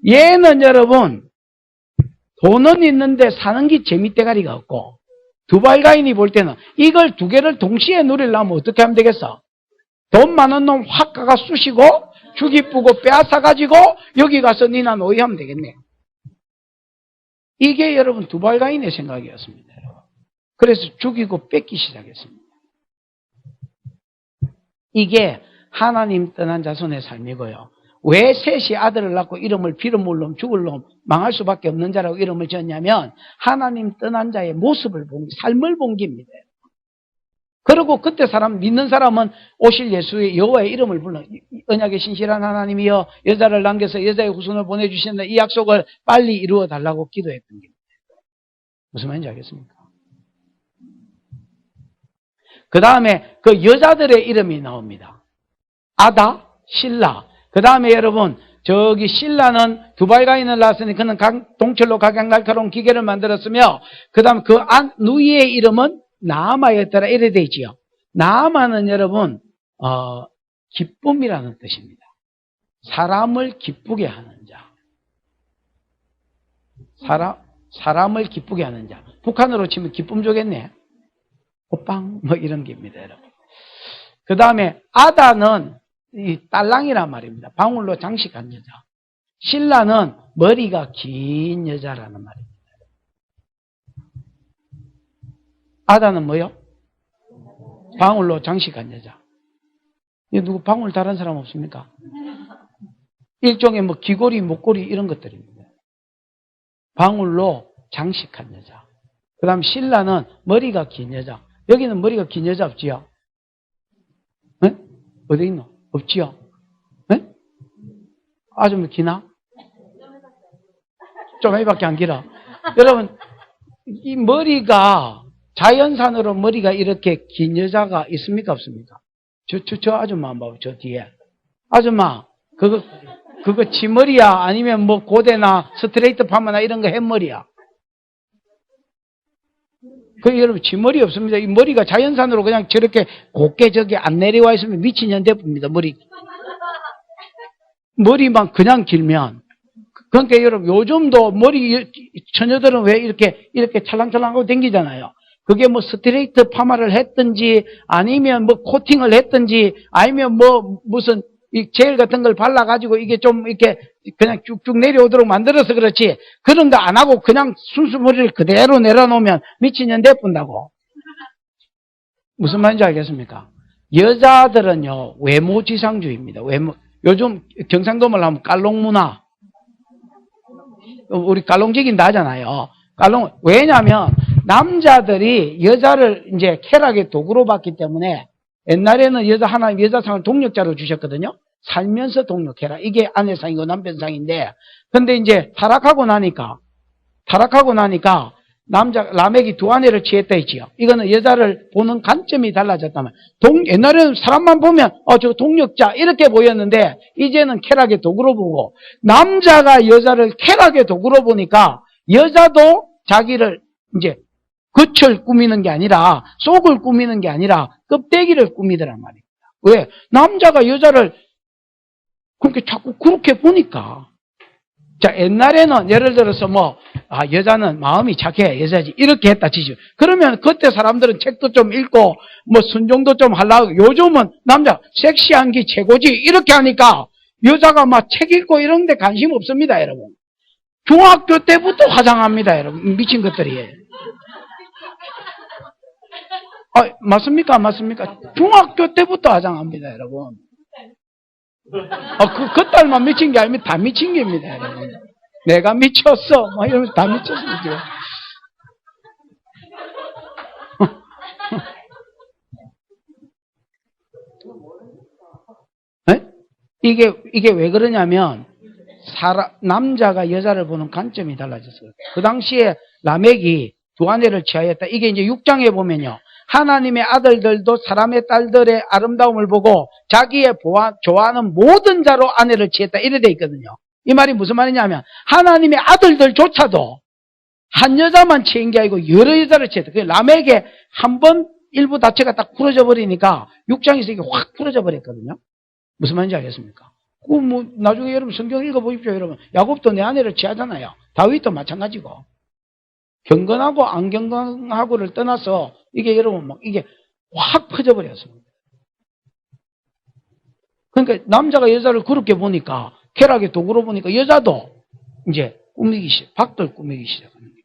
S1: 얘는 여러분 돈은 있는데 사는 게 재미대가리가 없고 두발가인이 볼 때는 이걸 두 개를 동시에 누리려면 어떻게 하면 되겠어? 돈 많은 놈 확 가가 쑤시고 죽이쁘고 빼앗아가지고 여기 가서 니나 노이 하면 되겠네. 이게 여러분 두발가인의 생각이었습니다. 그래서 죽이고 뺏기 시작했습니다. 이게 하나님 떠난 자손의 삶이고요. 왜 셋이 아들을 낳고 이름을 빌어먹을 놈, 죽을 놈, 망할 수밖에 없는 자라고 이름을 지었냐면 하나님 떠난 자의 모습을 본, 삶을 본 겁니다. 그리고 그때 믿는 사람은 오실 예수의 여호와의 이름을 불러 언약의 신실한 하나님이여 여자를 남겨서 여자의 후손을 보내주신다. 이 약속을 빨리 이루어 달라고 기도했던 겁니다. 무슨 말인지 알겠습니까? 그 다음에 그 여자들의 이름이 나옵니다. 아다, 실라. 그 다음에 여러분 저기 실라는 두발가인을 낳았으니 그는 동철로 각양 날카로운 기계를 만들었으며 그 다음 그 누이의 이름은 나아마였더라 이래 되지요. 나아마는 여러분 기쁨이라는 뜻입니다. 사람을 기쁘게 하는 자. 사람을 기쁘게 하는 자. 북한으로 치면 기쁨 주겠네. 호빵 뭐 이런 게입니다, 여러분. 그 다음에 아다는 이 딸랑이란 말입니다. 방울로 장식한 여자. 실라는 머리가 긴 여자라는 말입니다. 아다는 뭐요? 방울로 장식한 여자. 누구 방울 다른 사람 없습니까? 일종의 뭐 귀걸이, 목걸이 이런 것들입니다. 방울로 장식한 여자. 그 다음 실라는 머리가 긴 여자. 여기는 머리가 긴 여자 없지요? 네? 어디 있노? 없지요? 네? 아줌마 기나? 좀 해밖에 안 길어. 여러분, 이 머리가 자연산으로 머리가 이렇게 긴 여자가 있습니까? 없습니까? 저 아줌마 한번 봐봐, 저 뒤에. 아줌마, 그거 치머리야? 아니면 뭐 고데나 스트레이트 파마나 이런 거 햇머리야? 여러분, 치머리 없습니다. 이 머리가 자연산으로 그냥 저렇게 곱게 저기 안 내려와 있으면 미친년 대부입니다, 머리만 그냥 길면. 그러니까 여러분, 요즘도 처녀들은 왜 이렇게 찰랑찰랑하고 댕기잖아요. 그게 뭐 스트레이트 파마를 했든지, 아니면 뭐 코팅을 했든지, 아니면 뭐 무슨 이 젤 같은 걸 발라가지고 이게 좀 이렇게 그냥 쭉쭉 내려오도록 만들어서 그렇지. 그런 거 안 하고 그냥 순수 머리를 그대로 내려놓으면 미친년 대뿐다고. 무슨 말인지 알겠습니까? 여자들은요, 외모지상주의입니다. 요즘 경상도말 하면 깔롱문화. 우리 깔롱지긴다 하잖아요. 왜냐하면 남자들이 여자를 이제 쾌락의 도구로 봤기 때문에 옛날에는 하나님 여자상을 동력자로 주셨거든요. 살면서 동력해라. 이게 아내상이고 남편상인데, 근데 이제 타락하고 나니까 라멕이 두 아내를 취했다 했지요. 이거는 여자를 보는 관점이 달라졌다면, 옛날에는 사람만 보면 저 동력자 이렇게 보였는데 이제는 쾌락의 도구로 보고, 남자가 여자를 쾌락의 도구로 보니까 여자도 자기를 이제 겉을 꾸미는 게 아니라, 속을 꾸미는 게 아니라 껍데기를 꾸미더란 말입니다. 왜? 남자가 여자를 그렇게 자꾸 그렇게 보니까. 자, 옛날에는 예를 들어서 여자는 마음이 착해, 여자지, 이렇게 했다 치죠. 그러면 그때 사람들은 책도 좀 읽고, 순종도 좀 하려고, 요즘은 남자, 섹시한 게 최고지, 이렇게 하니까, 여자가 막 책 읽고 이런 데 관심 없습니다, 여러분. 중학교 때부터 화장합니다, 여러분. 미친 것들이. 맞습니까? 맞습니까? 중학교 때부터 화장합니다, 여러분. 그 딸만 미친 게 아니면 다 미친 겁니다, 여러분. 내가 미쳤어. 이러면서 다 미쳤습니다. 이게 왜 그러냐면, 남자가 여자를 보는 관점이 달라졌어요. 그 당시에 라멕이 두 아내를 취하였다. 이게 이제 6장에 보면요. 하나님의 아들들도 사람의 딸들의 아름다움을 보고 자기의 좋아하는 모든 자로 아내를 취했다. 이래 돼 있거든요. 이 말이 무슨 말이냐면, 하나님의 아들들조차도 한 여자만 취한 게 아니고 여러 여자를 취했다. 라멕의 한 번 일부 다체가 딱 풀어져 버리니까 6장에서 이게 확 풀어져 버렸거든요. 무슨 말인지 알겠습니까? 나중에 여러분 성경 읽어보십시오, 여러분. 야곱도 내 아내를 취하잖아요. 다윗도 마찬가지고. 경건하고 안 경건하고를 떠나서 이게 여러분 이게 확 퍼져버렸습니다. 그러니까 남자가 여자를 그렇게 보니까, 쾌락의 도구로 보니까 여자도 이제 박들 꾸미기 시작하는 거예요.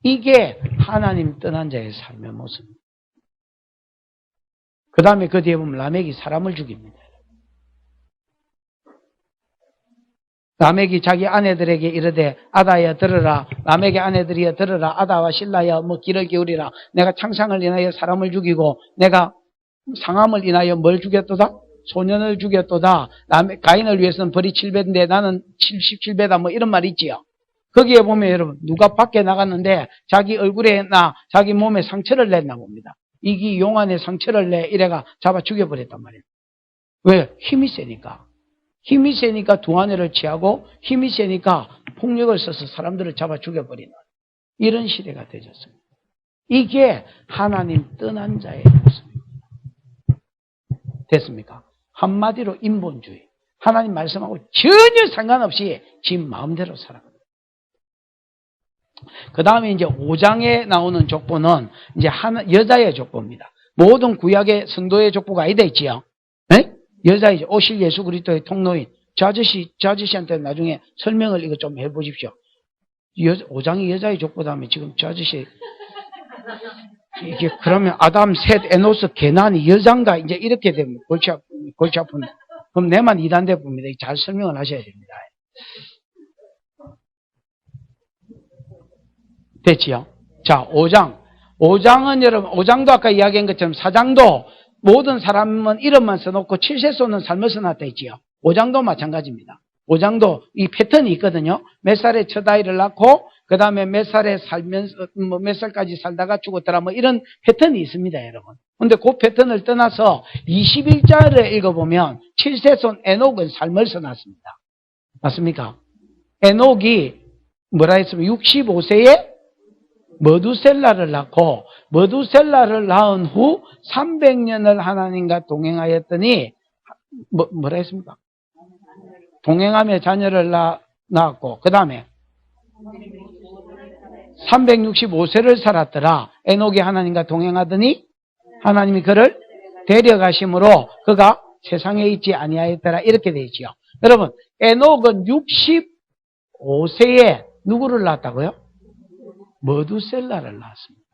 S1: 이게 하나님 떠난 자의 삶의 모습입니다. 그 다음에 그 뒤에 보면 라멕이 사람을 죽입니다. 라멕이 자기 아내들에게 이르되 아다여 들으라. 라멕의 아내들이여 들으라. 아다와 실라여 귀를 기울이라. 내가 창상을 인하여 사람을 죽이고 내가 상함을 인하여 뭘 죽였도다? 소년을 죽였도다. 가인을 위해서는 벌이 7배인데 나는 77배다. 이런 말이 있지요. 거기에 보면 여러분 누가 밖에 나갔는데 자기 얼굴에나 자기 몸에 상처를 냈나 봅니다. 이기 용안에 상처를 내 이래가 잡아 죽여버렸단 말이에요. 왜? 힘이 세니까. 힘이 세니까 두 아내를 취하고 힘이 세니까 폭력을 써서 사람들을 잡아 죽여버리는 이런 시대가 되졌습니다. 이게 하나님 떠난 자의 모습입니다. 됐습니까? 한마디로 인본주의. 하나님 말씀하고 전혀 상관없이 지 마음대로 살아갑니다. 그 다음에 이제 5장에 나오는 족보는 이제 여자의 족보입니다. 모든 구약의 성도의 족보가 아니다 있지요. 네? 여자이죠. 오실 예수 그리스도의 통로인. 저 아저씨한테 나중에 설명을 이거 좀 해보십시오. 5장이 여자의 족보다면 지금 저 아저씨, 이게 그러면 아담, 셋, 에노스, 게난이 여장가 이제 이렇게 되면 골치 아픈. 그럼 내만 이단돼 봅니다. 잘 설명을 하셔야 됩니다. 됐지요? 자, 5장. 5장은 여러분, 5장도 아까 이야기한 것처럼 4장도 모든 사람은 이름만 써놓고 7세손은 삶을 써놨다 했지요. 5장도 마찬가지입니다. 5장도 이 패턴이 있거든요. 몇 살에 첫 아이를 낳고, 그 다음에 몇 살에 살면서, 몇 살까지 살다가 죽었더라, 이런 패턴이 있습니다, 여러분. 근데 그 패턴을 떠나서 21장을 읽어보면 7세손 에녹은 삶을 써놨습니다. 맞습니까? 에녹이 뭐라 했으면 65세에 머두셀라를 낳고 머두셀라를 낳은 후 300년을 하나님과 동행하였더니 뭐라 했습니까? 동행하며 자녀를 낳았고 그 다음에 365세를 살았더라. 에녹이 하나님과 동행하더니 하나님이 그를 데려가심으로 그가 세상에 있지 아니하였더라. 이렇게 되어 있지요. 여러분, 에녹은 65세에 누구를 낳았다고요? 머두셀라를 낳았습니다.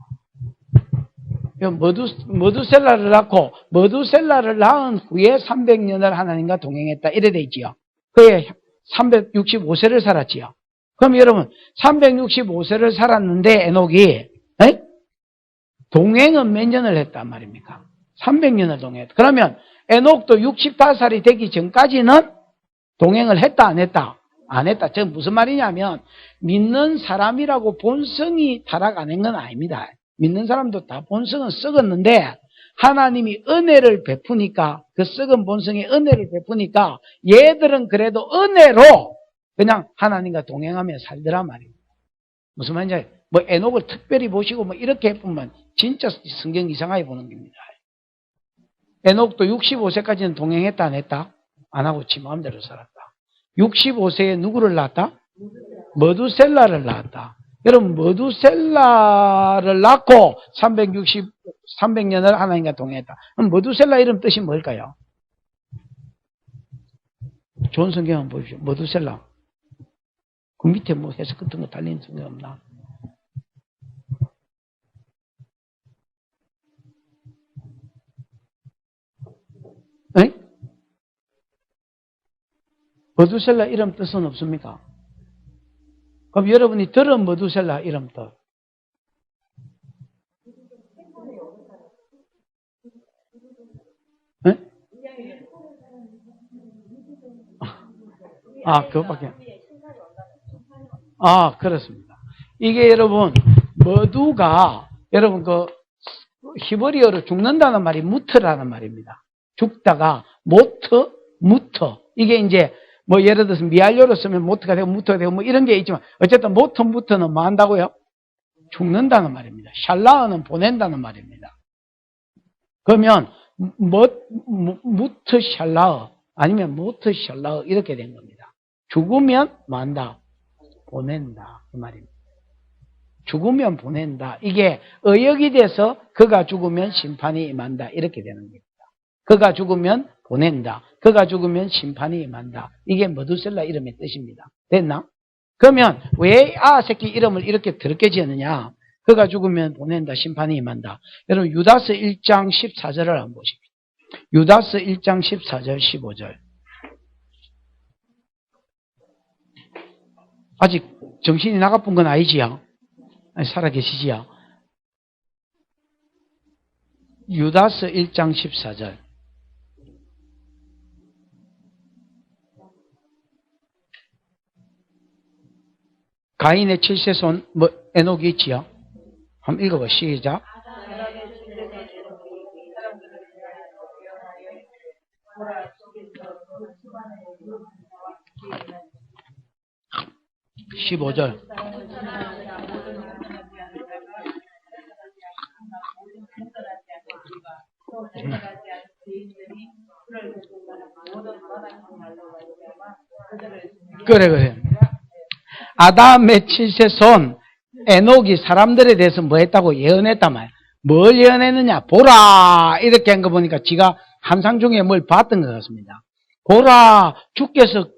S1: 머두셀라를 낳고 머두셀라를 낳은 후에 300년을 하나님과 동행했다. 이래 돼 있지요. 그에 365세를 살았지요. 그럼 여러분 365세를 살았는데 에녹이 동행은 몇 년을 했단 말입니까? 300년을 동행했다. 그러면 에녹도 65살이 되기 전까지는 동행을 했다 안 했다? 안 했다. 저 무슨 말이냐면 믿는 사람이라고 본성이 타락하는 건 아닙니다. 믿는 사람도 다 본성은 썩었는데 하나님이 은혜를 베푸니까 그 썩은 본성에 은혜를 베푸니까 얘들은 그래도 은혜로 그냥 하나님과 동행하며 살더란 말입니다. 무슨 말인지 에녹을 특별히 보시고 이렇게 해보면 진짜 성경 이상하게 보는 겁니다. 에녹도 65세까지는 동행했다 안 했다? 안 하고 지 마음대로 살았다. 65세에 누구를 낳았다? 머두셀라를 낳았다. 여러분, 머두셀라를 낳고 300년을 하나님과 동행했다. 그럼 머두셀라 이름 뜻이 뭘까요? 좋은 성경 한번 보십시오. 머두셀라. 그 밑에 해석 같은 거 달린 성경 없나? 네? 머두셀라 이름 뜻은 없습니까? 그럼 여러분이 들은 머두셀라 이름 뜻. 네? 그것밖에. 그렇습니다. 이게 여러분, 머두가, 여러분, 히브리어로 죽는다는 말이 무트라는 말입니다. 죽다가, 무터. 이게 이제, 예를 들어서 미알료로 쓰면 모트가 되고 무트가 되고 이런 게 있지만, 어쨌든 무트는 뭐 한다고요? 죽는다는 말입니다. 샬라어는 보낸다는 말입니다. 그러면, 무트 샬라어, 아니면 무트 샬라어, 이렇게 된 겁니다. 죽으면 뭐 한다? 보낸다. 그 말입니다. 죽으면 보낸다. 이게 의역이 돼서 그가 죽으면 심판이 임한다. 이렇게 되는 겁니다. 그가 죽으면 보낸다. 그가 죽으면 심판이 임한다. 이게 머두셀라 이름의 뜻입니다. 됐나? 그러면 왜 새끼 이름을 이렇게 더럽게 지었느냐? 그가 죽으면 보낸다. 심판이 임한다. 여러분 유다서 1장 14절을 한번 보십시오. 유다서 1장 14절 15절. 아직 정신이 나가쁜 건 아니지요? 살아계시지요? 유다서 1장 14절. 가인의 7세손 에녹이 있지요? 한번 읽어봐. 시작. (15절) 그래. 아담의 7세손 에녹이 사람들에 대해서 뭐 했다고 예언했단 말이야. 뭘 예언했느냐? 보라! 이렇게 한 거 보니까 지가 환상 중에 뭘 봤던 것 같습니다. 보라! 주께서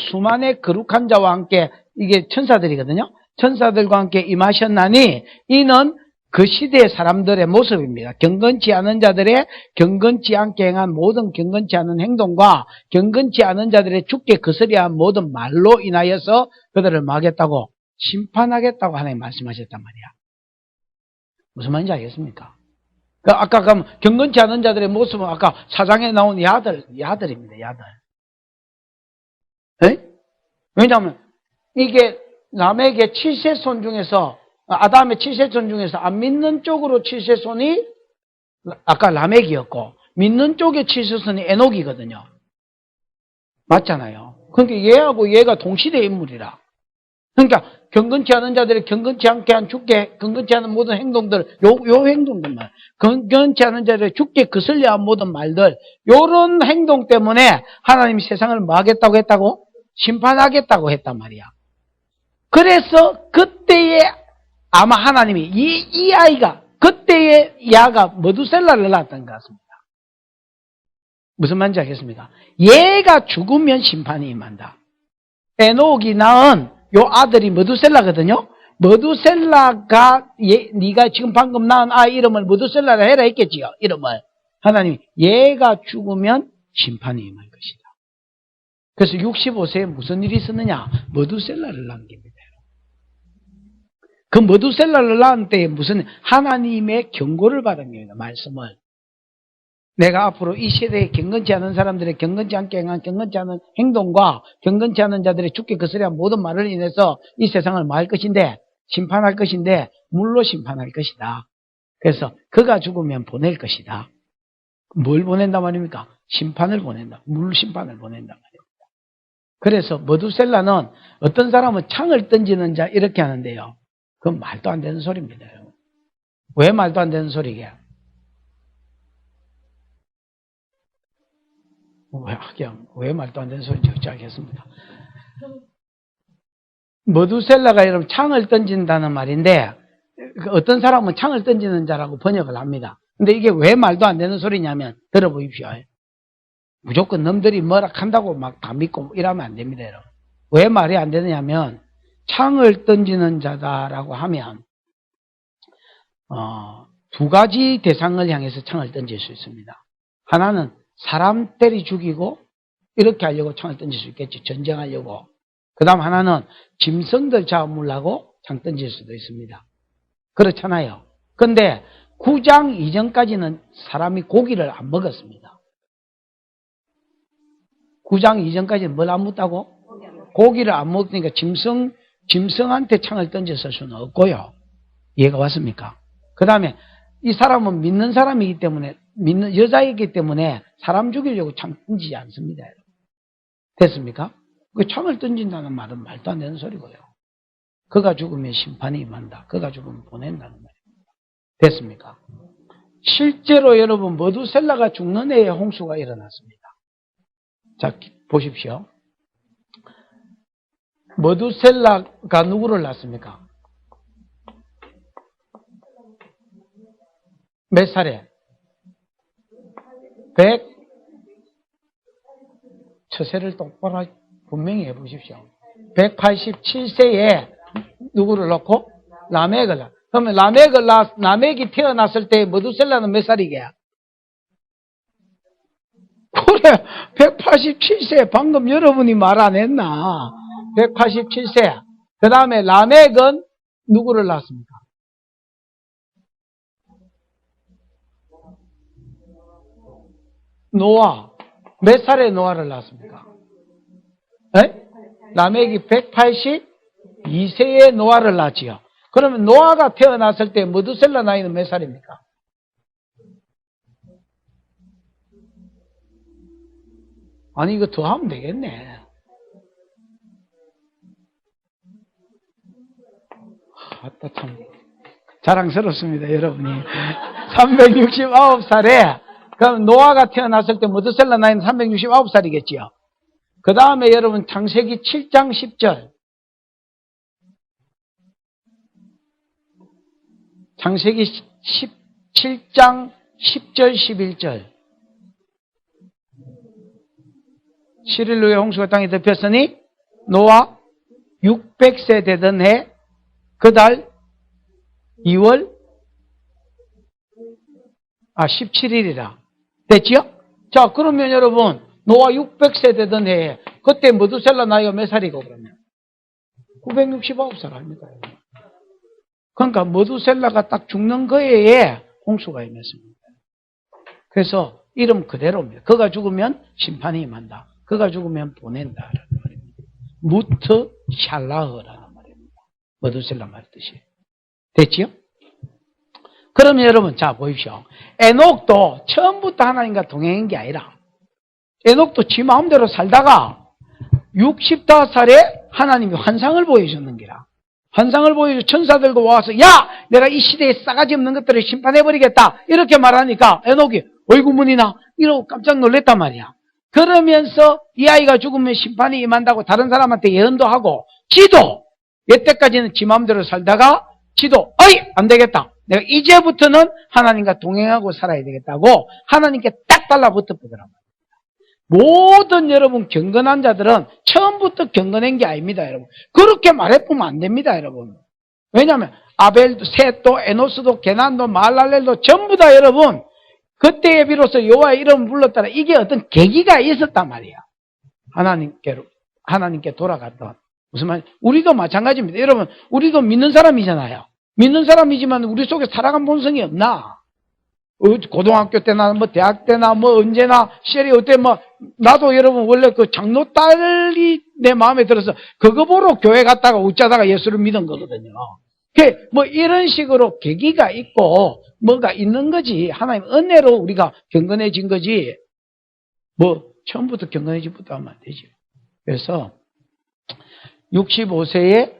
S1: 수만의 거룩한 자와 함께, 이게 천사들이거든요. 천사들과 함께 임하셨나니 이는 그 시대의 사람들의 모습입니다. 경건치 않은 자들의 경건치 않게 행한 모든 경건치 않은 행동과 경건치 않은 자들의 죽게 거스려 한 모든 말로 인하여서 그들을 막겠다고 심판하겠다고 하나님 말씀하셨단 말이야. 무슨 말인지 알겠습니까? 아까 경건치 않은 자들의 모습은 아까 사장에 나온 야들입니다. 야들. 에? 왜냐하면 이게 남에게 7세손 중에서 아담의 7세손 중에서 안 믿는 쪽으로 7세손이 아까 라멕이었고 믿는 쪽의 7세손이 에녹이거든요. 맞잖아요. 그러니까 얘하고 얘가 동시대 인물이라. 그러니까 경건치 않은 자들이 경건치 않게 한 죽게 경건치 않은 모든 행동들 요 행동들만 경건치 않은 자들이 죽게 거슬려 한 모든 말들 요런 행동 때문에 하나님이 세상을 뭐 하겠다고 했다고? 심판하겠다고 했단 말이야. 그래서 그때에 아마 하나님이 이 아이가 그때의 야가 머두셀라를 낳았던 것 같습니다. 무슨 말인지 알겠습니까? 얘가 죽으면 심판이 임한다. 에녹이 낳은 요 아들이 머두셀라거든요. 머두셀라가 네가 지금 방금 낳은 아이 이름을 머두셀라라 해라 했겠지요. 이름을 하나님이 얘가 죽으면 심판이 임할 것이다. 그래서 65세에 무슨 일이 있었느냐? 머두셀라를 남깁니다. 그 머두셀라를 낳은 때에 무슨 하나님의 경고를 받은 겁니다. 말씀을. 내가 앞으로 이 시대에 경건치 않은 사람들의 경건치 않게 행한 경건치 않은 행동과 경건치 않은 자들의 죽게 거스려 한 모든 말을 인해서 이 세상을 뭐 할 것인데 심판할 것인데 물로 심판할 것이다. 그래서 그가 죽으면 보낼 것이다. 뭘 보낸단 말입니까? 심판을 보낸다. 물 심판을 보낸단 말입니다. 그래서 머두셀라는 어떤 사람은 창을 던지는 자 이렇게 하는데요. 그건 말도 안 되는 소리입니다. 왜 말도 안 되는 소리게? 왜 말도 안 되는 소리인지 어찌 알겠습니다. 머두셀라가 여러분 창을 던진다는 말인데 어떤 사람은 창을 던지는 자라고 번역을 합니다. 근데 이게 왜 말도 안 되는 소리냐면 들어보십시오. 무조건 놈들이 뭐라 한다고 막 다 믿고 이러면 안 됩니다. 여러분. 왜 말이 안 되느냐면 창을 던지는 자다라고 하면 두 가지 대상을 향해서 창을 던질 수 있습니다. 하나는 사람 때리 죽이고 이렇게 하려고 창을 던질 수 있겠죠. 전쟁하려고. 그 다음 하나는 짐승들 잡으려고 창 던질 수도 있습니다. 그렇잖아요. 그런데 9장 이전까지는 사람이 고기를 안 먹었습니다. 9장 이전까지는 뭘 안 먹다고? 고기를 안 먹으니까 짐승한테 창을 던졌을 수는 없고요. 이해가 왔습니까? 그 다음에 이 사람은 믿는 사람이기 때문에, 믿는 여자이기 때문에 사람 죽이려고 창 던지지 않습니다. 됐습니까? 그 창을 던진다는 말은 말도 안 되는 소리고요. 그가 죽으면 심판이 임한다. 그가 죽으면 보낸다는 말입니다. 됐습니까? 실제로 여러분 머두셀라가 죽는 해에 홍수가 일어났습니다. 자, 보십시오. 머두셀라가 누구를 낳습니까? 몇 살에? 100, 처세를 똑바로 분명히 해보십시오. 187세에 누구를 낳고? 라멕을 낳. 그러면 라멕이 태어났을 때 머두셀라는 몇 살이게? 그래, 187세. 방금 여러분이 말 안 했나? 187세. 그 다음에 라멕은 누구를 낳습니까? 노아. 몇 살에 노아를 낳습니까? 에? 라멕이 182세에 노아를 낳지요. 그러면 노아가 태어났을 때 머두셀라 나이는 몇 살입니까? 아니 이거 더 하면 되겠네. 아따 참 자랑스럽습니다 여러분이. 369살에 그럼 노아가 태어났을 때 머두셀라 나이는 369살이겠지요. 그 다음에 여러분 창세기 7장 10절. 창세기 17장 10절 11절. 7일 후에 홍수가 땅에 덮였으니 노아 600세 되던 해 그 달 2월 17일이라 됐지요? 자 그러면 여러분 노아 600세 되던 해에 그때 머두셀라 나이가 몇 살이고 그러면 969살 아닙니까? 그러니까 머두셀라가 딱 죽는 그 해에 홍수가 임했습니다. 그래서 이름 그대로입니다. 그가 죽으면 심판이 임한다. 그가 죽으면 보낸다라는 말입니다. 무트 샬라흐라는 말입니다. 머두셀라 말 뜻이. 됐지요? 그러면 여러분 자 보십시오. 에녹도 처음부터 하나님과 동행한 게 아니라 에녹도 지 마음대로 살다가 65살에 하나님이 환상을 보여주는 게라. 환상을 보여줘 천사들과 와서 야 내가 이 시대에 싸가지 없는 것들을 심판해버리겠다 이렇게 말하니까 에녹이 어이구 문이나 이러고 깜짝 놀랐단 말이야. 그러면서 이 아이가 죽으면 심판이 임한다고 다른 사람한테 예언도 하고 지도 여태까지는 지 마음대로 살다가 지도 어이 안 되겠다. 내가 이제부터는 하나님과 동행하고 살아야 되겠다고 하나님께 딱 달라붙어 보더라고요. 모든 여러분 경건한 자들은 처음부터 경건한 게 아닙니다, 여러분. 그렇게 말해보면 안 됩니다, 여러분. 왜냐하면 아벨도, 셋도, 에노스도, 게난도, 말랄렐도 전부 다 여러분 그때에 비로소 여호와의 이름을 불렀다라 이게 어떤 계기가 있었단 말이야. 하나님께 돌아갔던. 무슨 말? 우리도 마찬가지입니다. 여러분, 우리도 믿는 사람이잖아요. 믿는 사람이지만 우리 속에 살아간 본성이 없나? 고등학교 때나 뭐 대학 때나 뭐 언제나 시절이 어때 뭐 나도 여러분 원래 그 장로 딸이 내 마음에 들어서 그거 보러 교회 갔다가 웃자다가 예수를 믿은 거거든요. 뭐 이런 식으로 계기가 있고 뭔가 있는 거지. 하나님 은혜로 우리가 경건해진 거지. 뭐 처음부터 경건해지부터 하면 안 되죠. 그래서 65세에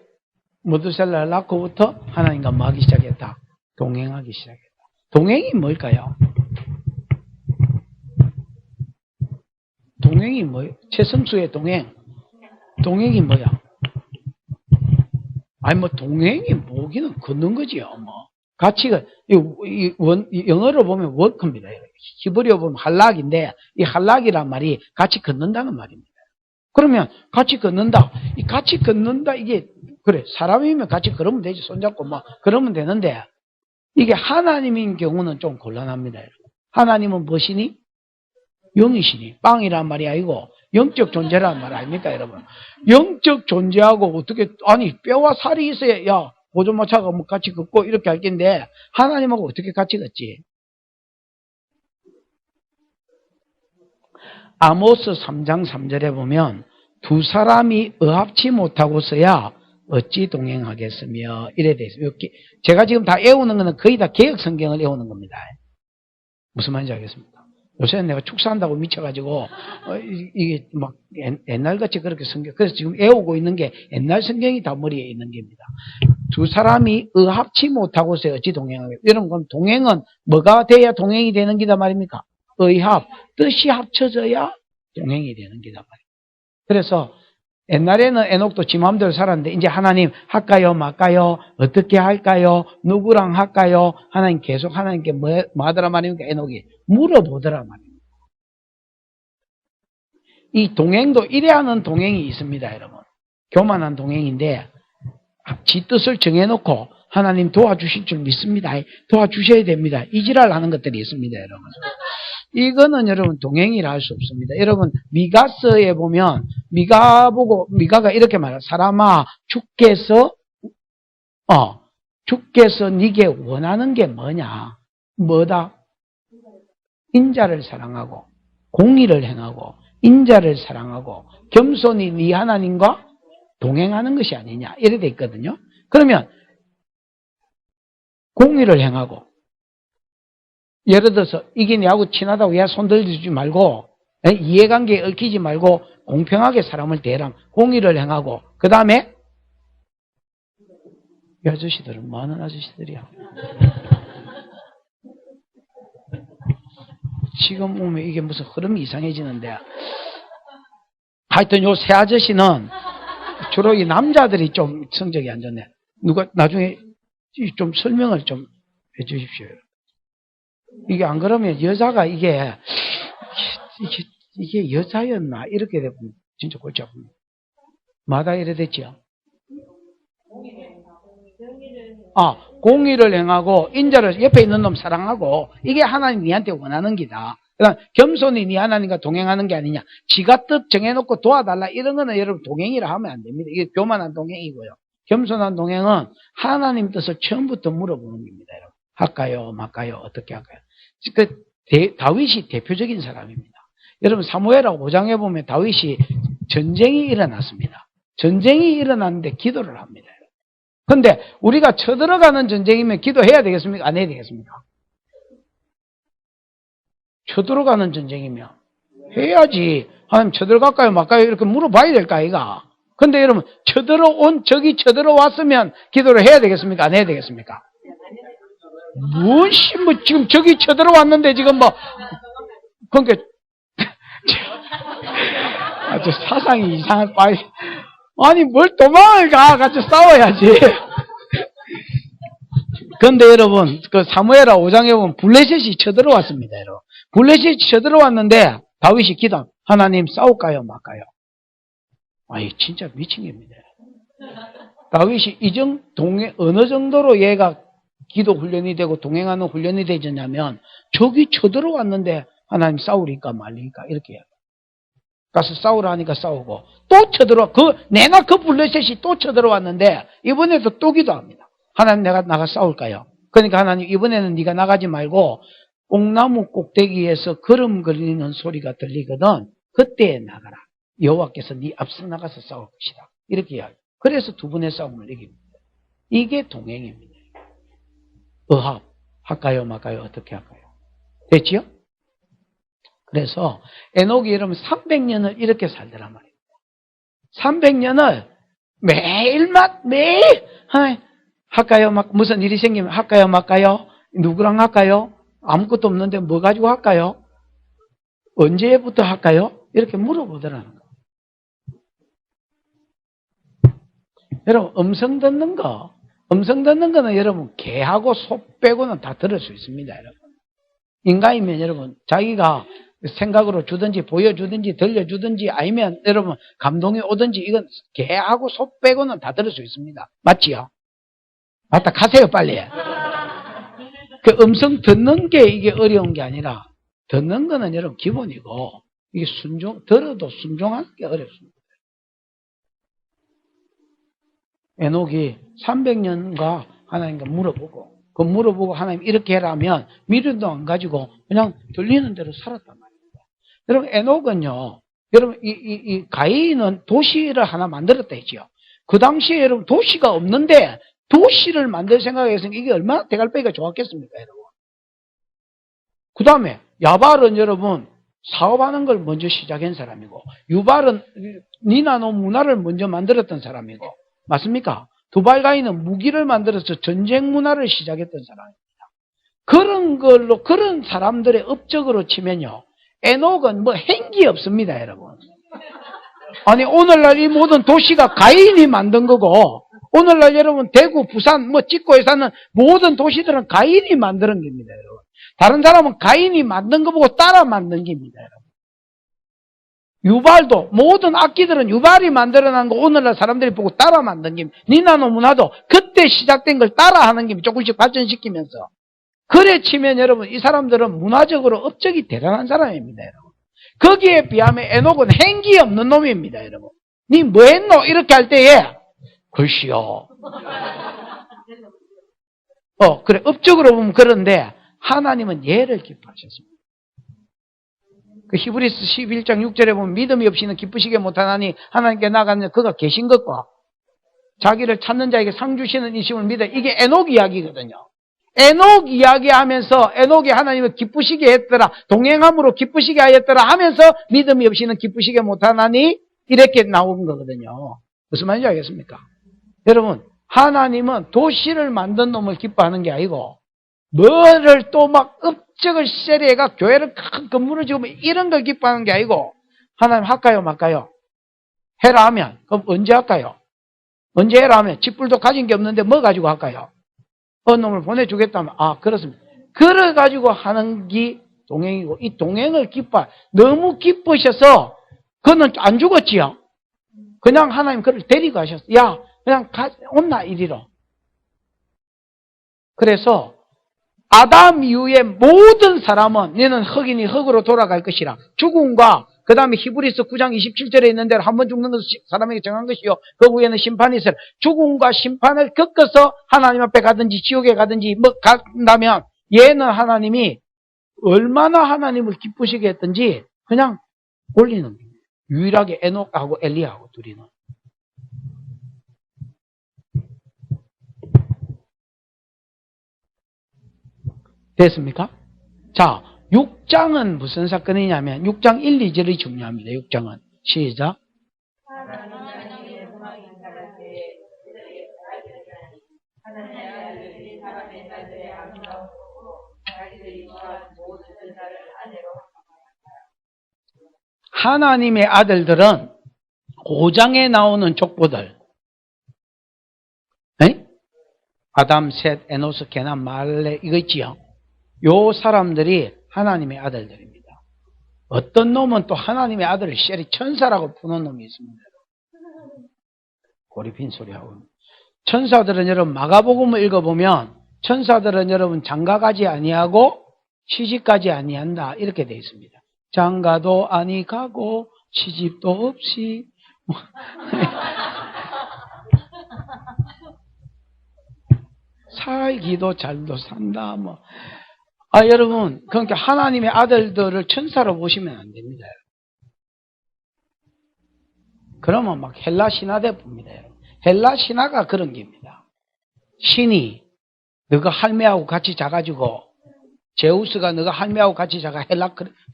S1: 머두셀라를 낳고부터 하나님과 뭐 하기 시작했다? 동행하기 시작했다. 동행이 뭘까요? 동행이 뭐예요? 최성수의 동행. 동행이 뭐야? 아니 뭐 동행이 뭐기는 걷는 거지요. 뭐 가치가 영어로 보면 워크입니다. 히브리어 보면 할락인데 이 할락이란 말이 같이 걷는다는 말입니다. 그러면 같이 걷는다. 이 같이 걷는다 이게 그래 사람이면 같이 걸으면 되지. 손잡고 뭐 그러면 되는데 이게 하나님인 경우는 좀 곤란합니다. 하나님은 무엇이니? 영이시니 빵이란 말이 아니고 영적 존재라는 말 아닙니까 여러분? 영적 존재하고 어떻게 아니 뼈와 살이 있어야 야 보조마차가 뭐 같이 걷고 이렇게 할 텐데 하나님하고 어떻게 같이 걷지? 아모스 3장 3절에 보면 두 사람이 의합치 못하고서야 어찌 동행하겠으며 이래 돼 있어요. 제가 지금 다 애우는 거는 거의 다 개혁 성경을 애우는 겁니다. 무슨 말인지 알겠습니까? 요새는 내가 축사한다고 미쳐가지고 이게 막 옛날같이 그렇게 성경, 그래서 지금 애우고 있는 게 옛날 성경이 다 머리에 있는 겁니다. 두 사람이 의합치 못하고서 어찌 동행하겠어요? 여러분, 그럼 동행은 뭐가 돼야 동행이 되는 기다 말입니까? 의합, 뜻이 합쳐져야 동행이 되는 기다 말입니다. 그래서 옛날에는 에녹도 지 마음대로 살았는데 이제 하나님 할까요 말까요? 어떻게 할까요? 누구랑 할까요? 하나님 계속 하나님께 뭐 하더라 말입니까? 에녹이 물어보더라 말입니다. 이 동행도 이래하는 동행이 있습니다. 여러분, 교만한 동행인데 지 뜻을 정해놓고 하나님 도와주실 줄 믿습니다. 도와주셔야 됩니다. 이지랄 하는 것들이 있습니다. 여러분, 이거는 여러분 동행이라 할 수 없습니다. 여러분, 미가서에 보면 미가가 이렇게 말해요. 사람아, 주께서 네게 원하는 게 뭐냐? 뭐다? 인자를 사랑하고 공의를 행하고 인자를 사랑하고 겸손히 네 하나님과 동행하는 것이 아니냐, 이래 돼 있거든요. 그러면 공의를 행하고, 예를 들어서 이게 내하고 친하다고 얘 손들지 말고, 이해관계에 얽히지 말고 공평하게 사람을 대하라. 공의를 행하고, 그 다음에 이 아저씨들은 많은 아저씨들이야. 지금 보면 이게 무슨 흐름이 이상해지는데, 하여튼 요 세 아저씨는 주로 이 남자들이 좀 성적이 안 좋네. 누가 나중에 좀 설명을 좀 해주십시오. 이게 안 그러면 여자가 이게 여자였나 이렇게 되면 진짜 골치 아픕니다. 마다 이래 됐죠. 공의를 행하고 인자를, 옆에 있는 놈 사랑하고, 이게 하나님 니한테 원하는 기다. 그다음 겸손히 니 하나님과 동행하는 게 아니냐. 지가 뜻 정해놓고 도와달라, 이런 거는 여러분 동행이라 하면 안 됩니다. 이게 교만한 동행이고요. 겸손한 동행은 하나님 뜻을 처음부터 물어보는 겁니다. 여러분, 할까요 말까요? 어떻게 할까요? 다윗이 대표적인 사람입니다. 여러분, 사무엘하 5장에 보면 다윗이 전쟁이 일어났습니다. 전쟁이 일어났는데 기도를 합니다. 근데 우리가 쳐들어가는 전쟁이면 기도해야 되겠습니까? 안 해야 되겠습니까? 쳐들어가는 전쟁이면 해야지. 하나님 쳐들어갈까요 말까요? 이렇게 물어봐야 될까 아이가? 근데 여러분, 적이 쳐들어왔으면 기도를 해야 되겠습니까? 안 해야 되겠습니까? 지금 적이 쳐들어왔는데 지금 그러니까 아주 사상이 이상한 빠이. 아니, 뭘 도망을 가. 같이 싸워야지. 근데 여러분, 그 사무엘하 5장에 보면 블레셋이 쳐들어왔습니다. 여러분, 블레셋이 쳐들어왔는데 다윗이 기도, 하나님 싸울까요 말까요? 아이, 진짜 미친 겁니다. 다윗이 어느 정도로 얘가 기도 훈련이 되고 동행하는 훈련이 되졌냐면, 적이 쳐들어왔는데 하나님 싸우리까 말리까 이렇게 해요. 가서 싸우라 하니까 싸우고, 또 쳐들어와. 내가 그 블레셋이 또 쳐들어왔는데 이번에도 또 기도합니다. 하나님, 내가 나가 싸울까요? 그러니까 하나님, 이번에는 네가 나가지 말고 옥나무 꼭대기에서 걸음걸리는 소리가 들리거든. 그때 나가라. 여호와께서 네 앞서 나가서 싸울 것이다. 이렇게 이야기해요. 그래서 두 분의 싸움을 이깁니다. 이게 동행입니다. 의합, 할까요 말까요? 어떻게 할까요? 됐지요? 그래서 에녹이 여러분 300년을 이렇게 살더란 말입니다. 300년을 매일 하나님, 할까요? 무슨 일이 생기면 할까요 말까요? 누구랑 할까요? 아무것도 없는데 뭐 가지고 할까요? 언제부터 할까요? 이렇게 물어보더라는 거예요. 여러분, 음성 듣는 거는 여러분 개하고 소 빼고는 다 들을 수 있습니다. 여러분, 인간이면 여러분 자기가 생각으로 주든지 보여주든지 들려주든지 아니면 여러분 감동이 오든지, 이건 개하고 소 빼고는 다 들을 수 있습니다. 맞지요? 맞다, 가세요 빨리. 그 음성 듣는 게 이게 어려운 게 아니라, 듣는 거는 여러분 기본이고, 이게 들어도 순종하는 게 어렵습니다. 에녹이 300년과 하나님과 물어보고 하나님 이렇게 해라 하면 미련도 안 가지고 그냥 들리는 대로 살았단 말입니다. 여러분, 에녹은요 여러분, 이 가인은 도시를 하나 만들었다 했지요. 그 당시에 여러분 도시가 없는데 도시를 만들 생각에서는 이게 얼마나 대갈배기가 좋았겠습니까, 여러분. 그 다음에 야발은 여러분 사업하는 걸 먼저 시작한 사람이고, 유발은 니나노 문화를 먼저 만들었던 사람이고, 맞습니까? 두발가인은 무기를 만들어서 전쟁 문화를 시작했던 사람입니다. 그런 걸로, 그런 사람들의 업적으로 치면요, 에녹은 뭐 행기 없습니다, 여러분. 아니, 오늘날 이 모든 도시가 가인이 만든 거고, 오늘날 여러분 대구, 부산, 뭐 찍고에 사는 모든 도시들은 가인이 만드는 겁니다, 여러분. 다른 사람은 가인이 만든 거 보고 따라 만든 겁니다, 여러분. 유발도, 모든 악기들은 유발이 만들어낸 거 오늘날 사람들이 보고 따라 만든 겁니다. 니나노 문화도 그때 시작된 걸 따라 하는 겁니다. 조금씩 발전시키면서. 그래 치면 여러분, 이 사람들은 문화적으로 업적이 대단한 사람입니다, 여러분. 거기에 비하면 에녹은 행기 없는 놈입니다, 여러분. 니 뭐 했노? 이렇게 할 때에, 글쎄요. 그래, 업적으로 보면 그런데, 하나님은 예를 기뻐하셨습니다. 그 히브리서 11장 6절에 보면 믿음이 없이는 기쁘시게 못하나니 하나님께 나가는 그가 계신 것과 자기를 찾는 자에게 상 주시는 이심을 믿어. 이게 에녹 이야기거든요. 에녹 이야기하면서 에녹이 하나님을 기쁘시게 했더라, 동행함으로 기쁘시게 하였더라 하면서 믿음이 없이는 기쁘시게 못하나니 이렇게 나온 거거든요. 무슨 말인지 알겠습니까? 여러분, 하나님은 도시를 만든 놈을 기뻐하는 게 아니고 뭐를 또 막 업적을 세례해가 교회를 큰 건물을 지으면 이런 걸 기뻐하는 게 아니고, 하나님 할까요 말까요? 해라 하면 그럼 언제 할까요? 언제 해라 하면 집불도 가진 게 없는데 뭐 가지고 할까요? 어느 놈을 보내주겠다면, 아, 그렇습니다. 그래 가지고 하는 게 동행이고, 이 동행을 너무 기쁘셔서 그는 안 죽었지요. 그냥 하나님 그를 데리고 가셨어. 야, 그냥 온나 이리로. 그래서 아담 이후에 모든 사람은 너는 흙이니 흙으로 돌아갈 것이라. 죽음과 그 다음에 히브리서 9장 27절에 있는 대로 한 번 죽는 것은 사람에게 정한 것이요, 그 후에는 심판이 있어요. 죽음과 심판을 겪어서 하나님 앞에 가든지 지옥에 가든지 뭐 간다면, 얘는 하나님이 얼마나 하나님을 기쁘시게 했든지 그냥 올리는 거예요. 유일하게 에녹하고 엘리야하고 둘이는. 됐습니까? 자, 6장은 무슨 사건이냐면 6장 1, 2절이 중요합니다. 6장은 시작. 하나님의 아들들은 5장에 나오는 족보들, 아담, 셋, 에노스, 게남, 말레 이거 있지요. 요 사람들이 하나님의 아들들입니다. 어떤 놈은 또 하나님의 아들을 쉐리 천사라고 푸는 놈이 있습니다. 고리핀 소리하고. 천사들은 여러분 마가복음을 읽어보면 천사들은 여러분 장가가지 아니하고 시집가지 아니한다 이렇게 되어 있습니다. 장가도 아니 가고 시집도 없이 살기도 잘도 산다 뭐. 여러분, 그러니까 하나님의 아들들을 천사로 보시면 안 됩니다. 그러면 막 헬라 신화대 봅니다. 헬라 신화가 그런 겁니다. 신이 너가 할매하고 같이 자가지고, 제우스가 너가 할매하고 같이 자가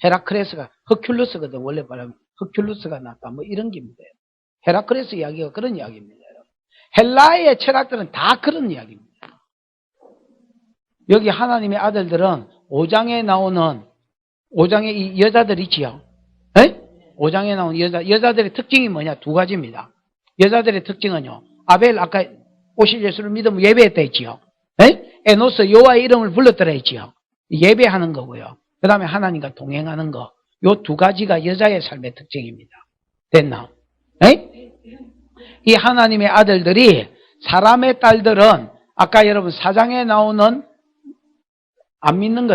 S1: 헤라크레스가 허큘루스거든. 원래 말하면 허큘루스가 났다 뭐 이런 겁니다. 헤라크레스 이야기가 그런 이야기입니다. 헬라의 철학들은 다 그런 이야기입니다. 여기 하나님의 아들들은 5장에 나오는 5장에 이 여자들 있지요. 5장에 나오는 여자들의 특징이 뭐냐? 두 가지입니다. 여자들의 특징은요, 아벨 아까 오실 예수를 믿으면 예배했다 했지요. 에노스 여호와의 이름을 불렀더라 했지요. 예배하는 거고요. 그 다음에 하나님과 동행하는 거. 요 두 가지가 여자의 삶의 특징입니다. 됐나? 이 하나님의 아들들이, 사람의 딸들은 아까 여러분 4장에 나오는 안 믿는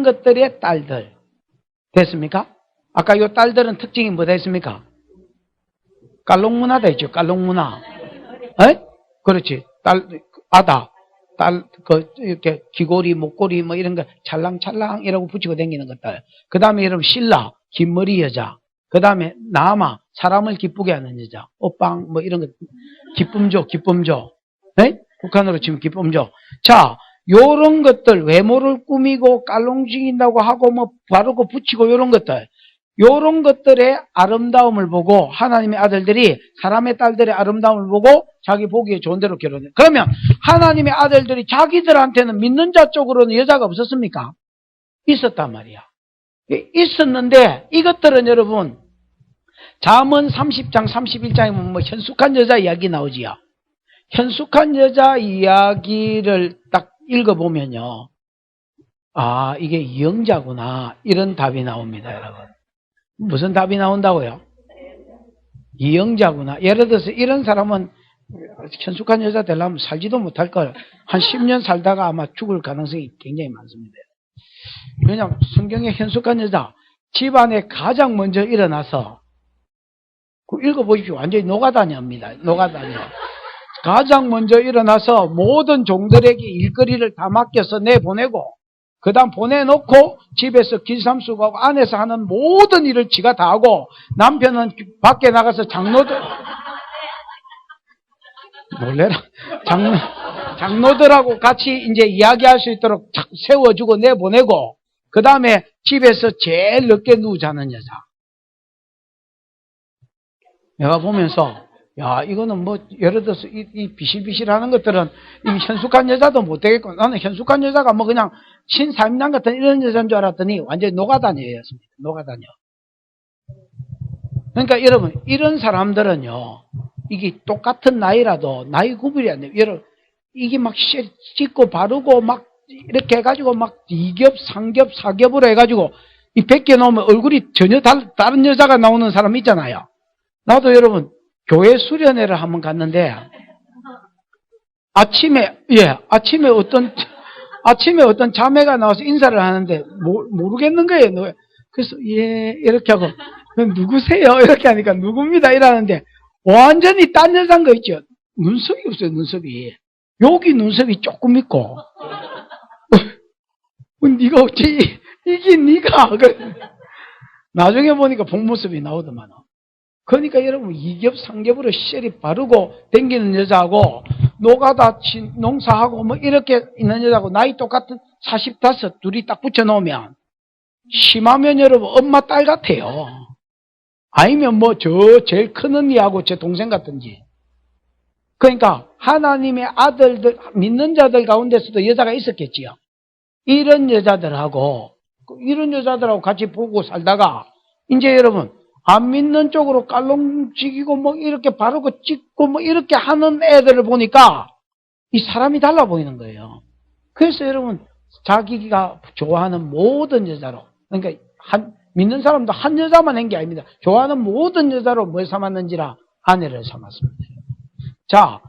S1: 것들의 딸들. 됐습니까? 아까 요 딸들은 특징이 뭐다 했습니까? 깔롱문화다 했죠. 깔롱문화. 그렇지. 이렇게 귀고리, 목고리 뭐 이런 거 찰랑찰랑이라고 붙이고 다니는 것들. 그 다음에 여러분 신라, 긴 머리 여자. 그 다음에 남아, 사람을 기쁘게 하는 여자. 오빵, 뭐 이런 거. 기쁨 줘, 기쁨 줘. 네? 북한으로 치면 기쁨 줘. 자, 요런 것들, 외모를 꾸미고 깔롱지긴다고 하고 뭐 바르고 붙이고 요런 것들. 요런 것들의 아름다움을 보고 하나님의 아들들이 사람의 딸들의 아름다움을 보고 자기 보기에 좋은 대로 결혼해. 그러면 하나님의 아들들이 자기들한테는 믿는 자 쪽으로는 여자가 없었습니까? 있었단 말이야. 있었는데 이것들은 여러분 잠언 30장 31장에 보면 뭐 현숙한 여자 이야기 나오지요. 현숙한 여자 이야기를 딱 읽어보면요. 아, 이게 이영자구나. 이런 답이 나옵니다, 여러분. 무슨 답이 나온다고요? 이영자구나. 예를 들어서 이런 사람은 현숙한 여자 되려면 살지도 못할 걸. 한 10년 살다가 아마 죽을 가능성이 굉장히 많습니다. 왜냐하면 성경에 현숙한 여자, 집안에 가장 먼저 일어나서 읽어보십시오. 완전히 노가다녀입니다. 노가다녀. 가장 먼저 일어나서 모든 종들에게 일거리를 다 맡겨서 내보내고 그 다음 보내놓고 집에서 길삼수고 하고 안에서 하는 모든 일을 지가 다 하고 남편은 밖에 나가서 장로들 놀래라 장로들하고 같이 이제 이야기할 수 있도록 세워주고 내보내고 그 다음에 집에서 제일 늦게 누우자는 여자. 내가 보면서 야, 이거는 뭐, 예를 들어서, 이 비실비실하는 것들은, 이 현숙한 여자도 못 되겠고, 나는 현숙한 여자가 뭐 그냥 신사임당 같은 이런 여자인 줄 알았더니 완전히 노가다녀였습니다. 노가다녀. 그러니까 여러분, 이런 사람들은요, 이게 똑같은 나이라도 나이 구분이 안 돼요. 여러분, 이게 막 씻고 바르고 막 이렇게 해가지고 막 2겹, 3겹, 4겹으로 해가지고 이 100개 나오면 얼굴이 전혀 다른 여자가 나오는 사람 있잖아요. 나도 여러분, 교회 수련회를 한번 갔는데, 아침에 어떤 자매가 나와서 인사를 하는데, 모르겠는 거예요. 그래서, 예, 이렇게 하고, 누구세요? 이렇게 하니까, 누굽니다. 이러는데, 완전히 딴 여자인 거 있죠? 눈썹이 없어요, 눈썹이. 여기 눈썹이 조금 있고, 네가 어찌, 이게 네가. 나중에 보니까 본 모습이 나오더만. 그러니까 여러분 2겹 3겹으로 셀이 바르고 댕기는 여자하고 노가다 농사하고 뭐 이렇게 있는 여자하고 나이 똑같은 45 둘이 딱 붙여놓으면 심하면 여러분 엄마 딸 같아요. 아니면 뭐 제일 큰 언니하고 제 동생 같은지. 그러니까 하나님의 아들들 믿는 자들 가운데서도 여자가 있었겠지요. 이런 여자들하고 같이 보고 살다가 이제 여러분 안 믿는 쪽으로 깔롱지기고 뭐 이렇게 바르고 찍고 뭐 이렇게 하는 애들을 보니까 이 사람이 달라 보이는 거예요. 그래서 여러분 자기가 좋아하는 모든 여자로 그러니까 믿는 사람도 한 여자만 한 게 아닙니다. 좋아하는 모든 여자로 뭘 삼았는지라 아내를 삼았습니다. 자,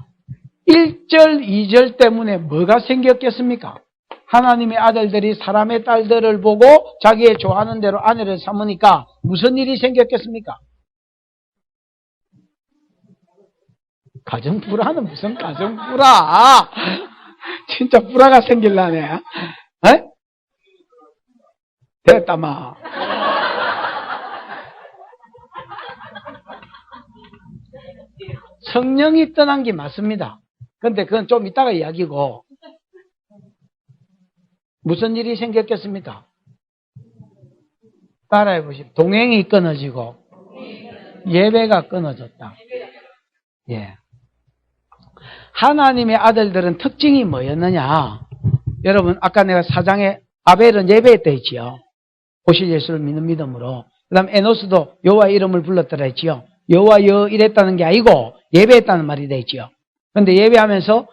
S1: 1절, 2절 때문에 뭐가 생겼겠습니까? 하나님의 아들들이 사람의 딸들을 보고 자기의 좋아하는 대로 아내를 삼으니까 무슨 일이 생겼겠습니까? 가정불화는 무슨 가정불화? 진짜 불화가 생길라네. 에? 됐다 마. 성령이 떠난 게 맞습니다. 근데 그건 좀 이따가 이야기고 무슨 일이 생겼겠습니까? 따라해 보십시오. 동행이 끊어지고 예배가 끊어졌다. 예. 하나님의 아들들은 특징이 뭐였느냐? 여러분 아까 내가 4장에 아벨은 예배했다 했지요. 오실 예수를 믿는 믿음으로. 그 다음 에노스도 여호와의 이름을 불렀더라 했지요. 여호와여 이랬다는 게 아니고 예배했다는 말이 되지요. 그런데 예배하면서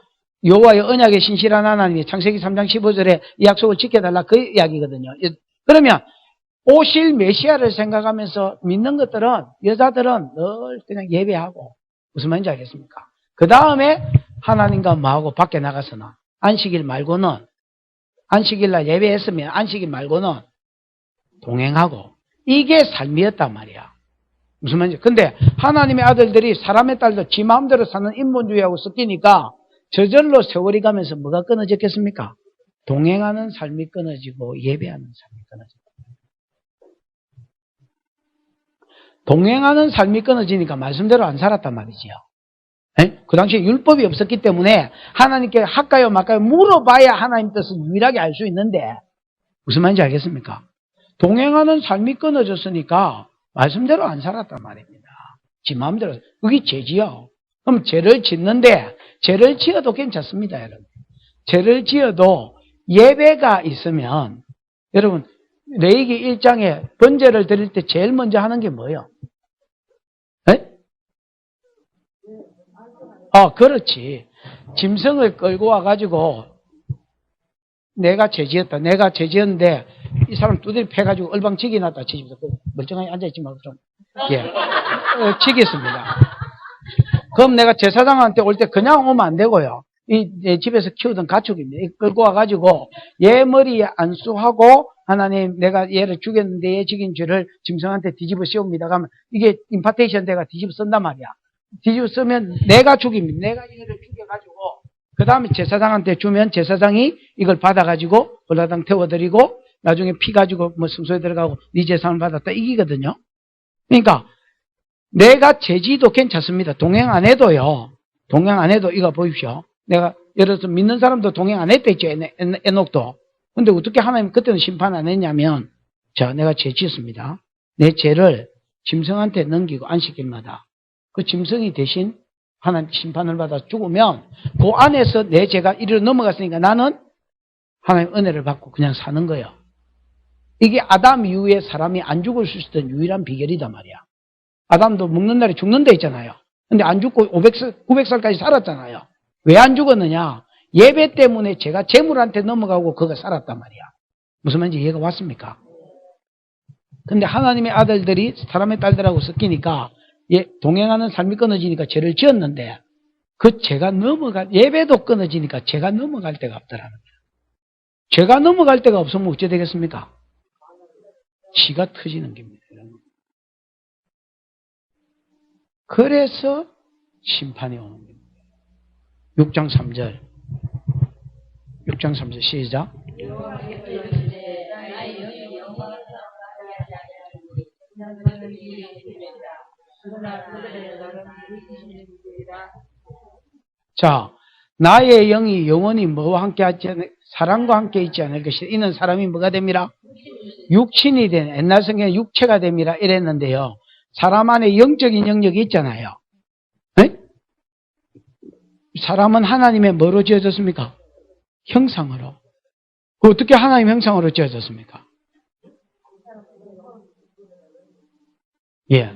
S1: 여호와의 언약에 신실한 하나님이 창세기 3장 15절에 이 약속을 지켜달라 그 이야기거든요. 그러면 오실 메시아를 생각하면서 믿는 것들은 여자들은 늘 그냥 예배하고 무슨 말인지 알겠습니까? 그 다음에 하나님과 뭐하고 밖에 나가서는 안식일 말고는 안식일날 예배했으면 안식일 말고는 동행하고 이게 삶이었단 말이야. 무슨 말인지. 근데 하나님의 아들들이 사람의 딸도 지 마음대로 사는 인본주의하고 섞이니까 저절로 세월이 가면서 뭐가 끊어졌겠습니까? 동행하는 삶이 끊어지고 예배하는 삶이 끊어졌다. 동행하는 삶이 끊어지니까 말씀대로 안 살았단 말이지요. 예? 그 당시에 율법이 없었기 때문에 하나님께 할까요 말까요 물어봐야 하나님 뜻을 유일하게 알 수 있는데 무슨 말인지 알겠습니까? 동행하는 삶이 끊어졌으니까 말씀대로 안 살았단 말입니다. 지 마음대로. 그게 죄지요. 그럼 죄를 짓는데 죄를 지어도 괜찮습니다, 여러분. 죄를 지어도 예배가 있으면 여러분 레위기 1장에 번제를 드릴 때 제일 먼저 하는 게 뭐예요? 네? 그렇지. 짐승을 끌고 와가지고 내가 죄지었다. 내가 죄지었는데 이 사람 두드리 패가지고 얼방치기 났다 치십니다. 멀쩡하게 앉아있지 말고 좀. 예. 치겠습니다. 그럼 내가 제사장한테 올 때 그냥 오면 안 되고요. 내 집에서 키우던 가축입니다. 끌고 와가지고 얘 머리에 안수하고 하나님 내가 얘를 죽였는데 얘 죽인 죄를 짐승한테 뒤집어 씌웁니다. 그러면 이게 임파테이션 대가 뒤집어 쓴단 말이야. 뒤집어 쓰면 내가 죽입니다. 내가 얘를 죽여가지고 그 다음에 제사장한테 주면 제사장이 이걸 받아가지고 불화당 태워드리고 나중에 피 가지고 뭐 성소에 들어가고 네 재산을 받았다 이기거든요. 그러니까 내가 죄지도 괜찮습니다. 동행 안 해도요. 동행 안 해도 이거 보십시오. 내가 예를 들어서 믿는 사람도 동행 안 했다 했죠. 에녹도. 근데 어떻게 하나님 그때는 심판 안 했냐면 자 내가 죄 지었습니다. 내 죄를 짐승한테 넘기고 안식일마다 그 짐승이 대신 하나님 심판을 받아 죽으면 그 안에서 내 죄가 이리로 넘어갔으니까 나는 하나님 은혜를 받고 그냥 사는 거예요. 이게 아담 이후에 사람이 안 죽을 수 있었던 유일한 비결이단 말이야. 아담도 먹는 날에 죽는다 했잖아요. 근데 안 죽고 900살까지 살았잖아요. 왜 안 죽었느냐? 예배 때문에 제가 재물한테 넘어가고 그가 살았단 말이야. 무슨 말인지 이해가 왔습니까? 근데 하나님의 아들들이 사람의 딸들하고 섞이니까 동행하는 삶이 끊어지니까 죄를 지었는데 그 죄가 예배도 끊어지니까 죄가 넘어갈 데가 없더라는 거예요. 죄가 넘어갈 데가 없으면 어째 되겠습니까? 지가 터지는 겁니다. 그래서 심판이 오는 겁니다. 6장 3절. 6장 3절 시작. 자, 나의 영이 영원히 뭐와 함께 하지 않을, 사람과 함께 있지 않을 것이다. 이는 사람이 뭐가 됩니다? 육신이 된, 옛날 성경에 육체가 됩니다. 이랬는데요. 사람 안에 영적인 영역이 있잖아요. 네? 사람은 하나님의 뭐로 지어졌습니까? 형상으로. 어떻게 하나님 형상으로 지어졌습니까? 예.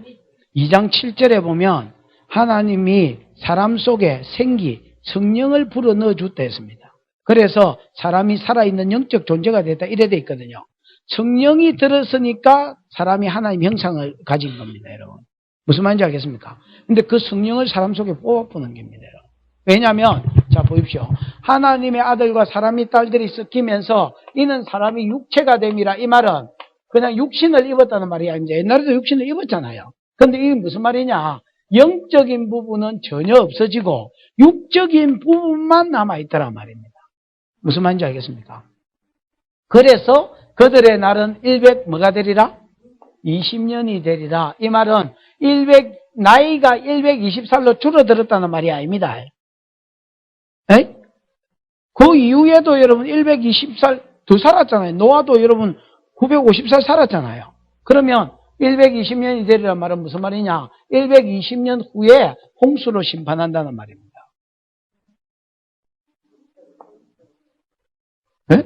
S1: 2장 7절에 보면 하나님이 사람 속에 생기, 성령을 불어 넣어 줬다 했습니다. 그래서 사람이 살아있는 영적 존재가 됐다 이래 돼 있거든요. 성령이 들었으니까 사람이 하나님 형상을 가진 겁니다, 여러분. 무슨 말인지 알겠습니까? 근데 그 성령을 사람 속에 뽑아보는 겁니다, 여러분. 왜냐하면 자 보십시오. 하나님의 아들과 사람이 딸들이 섞이면서 이는 사람이 육체가 됨이라 이 말은 그냥 육신을 입었다는 말이야. 이제 옛날에도 육신을 입었잖아요. 근데 이게 무슨 말이냐? 영적인 부분은 전혀 없어지고 육적인 부분만 남아있더란 말입니다. 무슨 말인지 알겠습니까? 그래서 그들의 날은 100 뭐가 되리라? 20년이 되리라. 이 말은 나이가 120살로 줄어들었다는 말이 아닙니다. 에? 그 이후에도 여러분 120살 더 살았잖아요. 노아도 여러분 950살 살았잖아요. 그러면 120년이 되리란 말은 무슨 말이냐? 120년 후에 홍수로 심판한다는 말입니다. 네?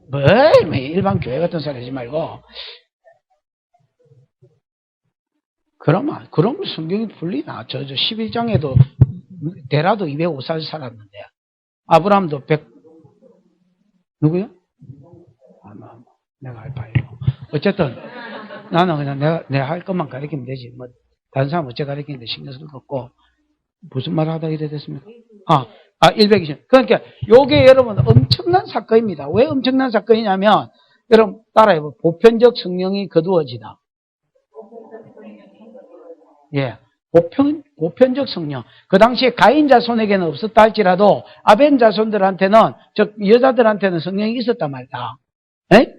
S1: 뭐 일반 교회 같은 소리 하지 말고 그러면 성경이 풀리나? 저 11장에도 데라도 205살 살았는데 아브라함도 100 누구요? 내가 할 바에요. 어쨌든 나는 그냥 내가 할 것만 가르치면 되지. 뭐 다른 사람 어째 가르치는데 신경 쓸 거 없고 무슨 말 하다 이래 됐습니까? 120. 그러니까 요게 여러분 엄청난 사건입니다. 왜 엄청난 사건이냐면 여러분 따라해봐. 보편적 성령이 거두어지다. 예. 보편적 성령. 그 당시에 가인 자손에게는 없었다 할지라도 아벤 자손들한테는 즉 여자들한테는 성령이 있었단 말이다. 예?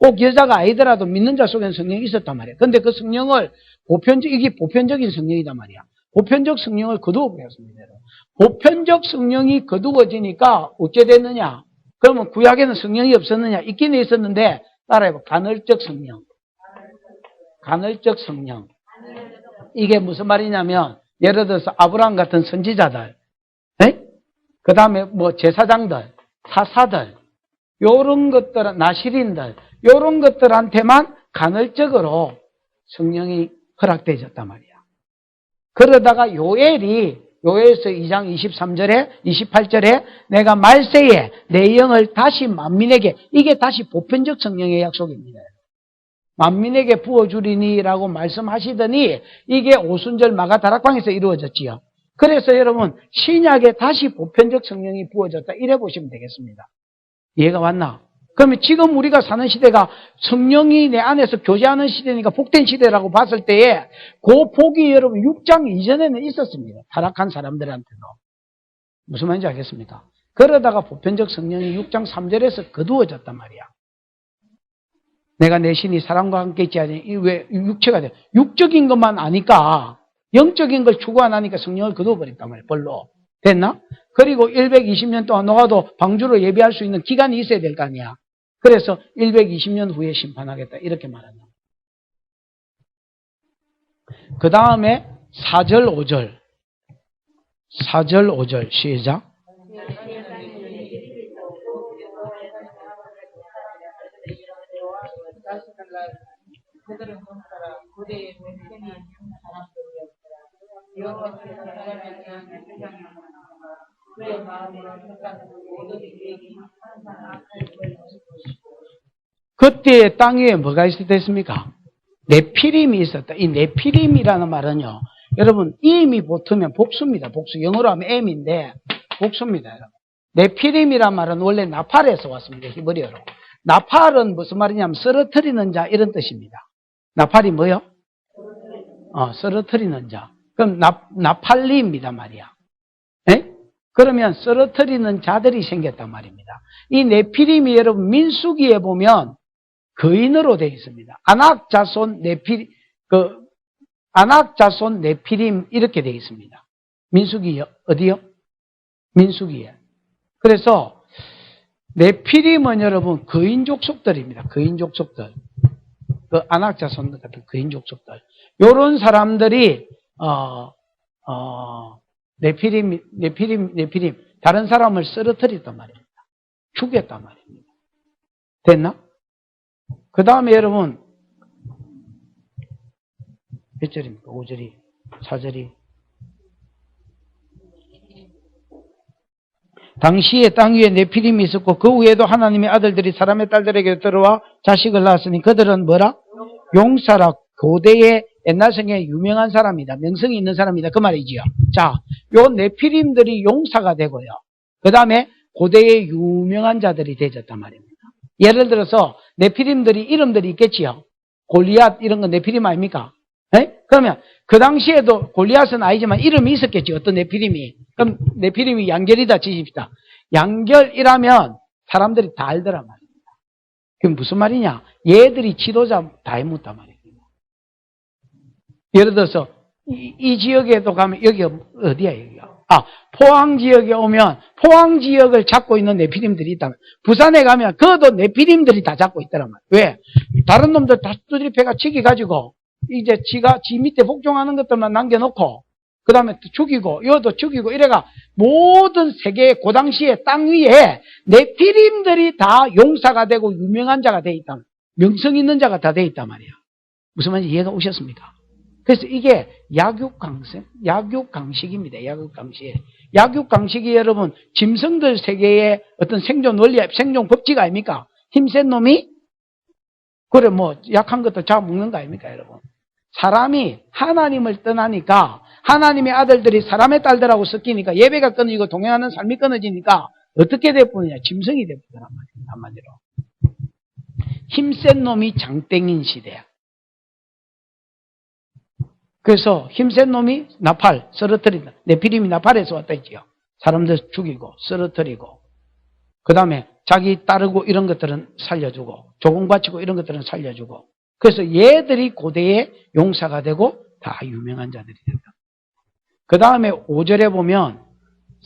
S1: 꼭 여자가 아니더라도 믿는 자 속에는 성령이 있었단 말이야. 근데 그 성령을 이게 보편적인 성령이단 말이야. 보편적 성령을 거두어 버렸습니다. 보편적 성령이 거두어지니까 어째 됐느냐? 그러면 구약에는 성령이 없었느냐? 있긴 있었는데, 따라해봐. 간헐적 성령. 간헐적 성령. 이게 무슨 말이냐면, 예를 들어서 아브라함 같은 선지자들, 그 다음에 뭐 제사장들, 사사들, 요런 것들, 나시린들, 요런 것들한테만 간헐적으로 성령이 허락되어졌단 말이야. 그러다가 요엘에서 2장 23절에, 28절에 내가 말세에 내 영을 다시 만민에게, 이게 다시 보편적 성령의 약속입니다. 만민에게 부어주리니라고 말씀하시더니 이게 오순절 마가다락방에서 이루어졌지요. 그래서 여러분 신약에 다시 보편적 성령이 부어졌다 이래 보시면 되겠습니다. 이해가 왔나? 그러면 지금 우리가 사는 시대가 성령이 내 안에서 교제하는 시대니까 복된 시대라고 봤을 때에 그 복이 여러분 6장 이전에는 있었습니다. 타락한 사람들한테도. 무슨 말인지 알겠습니까? 그러다가 보편적 성령이 6장 3절에서 거두어졌단 말이야. 내가 내 신이 사람과 함께 있지 않으니 왜 육체가 돼? 육적인 것만 아니까 영적인 걸 추구 안 하니까 성령을 거두어버렸단 말이야. 벌로. 됐나? 그리고 120년 동안 노아도 방주로 예비할 수 있는 기간이 있어야 될 거 아니야. 그래서 120년 후에 심판하겠다. 이렇게 말한다. 그 다음에 4절, 5절. 4절, 5절. 시작. 그때 땅 위에 뭐가 있었습니까? 네피림이 있었다. 이 네피림이라는 말은요, 여러분, 임이 붙으면 복수입니다. 복수. 영어로 하면 M인데, 복수입니다, 여러분. 네피림이란 말은 원래 나팔에서 왔습니다. 히브리어로. 나팔은 무슨 말이냐면, 쓰러뜨리는 자, 이런 뜻입니다. 나팔이 뭐요? 쓰러뜨리는 자. 그럼 나팔리입니다, 말이야. 에? 그러면 쓰러뜨리는 자들이 생겼단 말입니다. 이 네피림이 여러분, 민수기에 보면, 거인으로 되어 있습니다. 아낙자손 네피림 이렇게 되어 있습니다. 민수기요? 어디요? 민수기에. 그래서 네피림은 여러분 거인 족속들입니다. 거인 족속들. 그 아낙자손 같은 거인 족속들. 요런 사람들이 네피림 다른 사람을 쓰러뜨렸단 말입니다. 죽였단 말입니다. 됐나? 그 다음에 여러분, 몇 절입니까? 5절이, 4절이. 당시에 땅 위에 네피림이 있었고, 그 위에도 하나님의 아들들이 사람의 딸들에게 들어와 자식을 낳았으니 그들은 뭐라? 용사라. 고대의 옛날 성경에 유명한 사람이다. 명성이 있는 사람이다. 그 말이지요. 자, 요 네피림들이 용사가 되고요. 그 다음에 고대의 유명한 자들이 되졌단 말입니다. 예를 들어서 네피림들이 이름들이 있겠지요. 골리앗 이런 건 네피림 아닙니까? 네? 그러면 그 당시에도 골리앗은 아니지만 이름이 있었겠지. 어떤 네피림이. 그럼 네피림이 양결이다 치십시다. 양결이라면 사람들이 다 알더란 말입니다. 그럼 무슨 말이냐? 얘들이 지도자 다 해묻단 말입니다. 예를 들어서 이 지역에도 가면 여기 어디야 여기가? 포항 지역에 오면 포항 지역을 잡고 있는 네피림들이 있다면 부산에 가면 그것도 네피림들이 다 잡고 있더란 말이에요. 왜? 다른 놈들 다 두드리 패가 치기 가지고 이제 지 밑에 복종하는 것들만 남겨놓고 그 다음에 죽이고 이것도 죽이고 이래가 모든 세계의 그 당시에 땅 위에 네피림들이 다 용사가 되고 유명한 자가 돼 있다. 명성 있는 자가 다 돼 있단 말이에요. 무슨 말인지 이해가 오셨습니까? 그래서 이게 약육강식입니다. 약육강식. 약육강식이 여러분, 짐승들 세계의 어떤 생존 원리, 생존 법칙 아닙니까? 힘센 놈이, 그래, 약한 것도 잡아먹는 거 아닙니까, 여러분? 사람이 하나님을 떠나니까, 하나님의 아들들이 사람의 딸들하고 섞이니까 예배가 끊어지고 동행하는 삶이 끊어지니까 어떻게 돼버리냐? 짐승이 돼버리란 말입니다. 한마디로. 힘센 놈이 장땡인 시대야. 그래서 힘센 놈이 나팔, 쓰러뜨린다. 네피림이 나팔에서 왔다 했지요. 사람들 죽이고, 쓰러뜨리고. 그 다음에 자기 따르고 이런 것들은 살려주고 조공 바치고 이런 것들은 살려주고 그래서 얘들이 고대의 용사가 되고 다 유명한 자들이 된다. 그 다음에 5절에 보면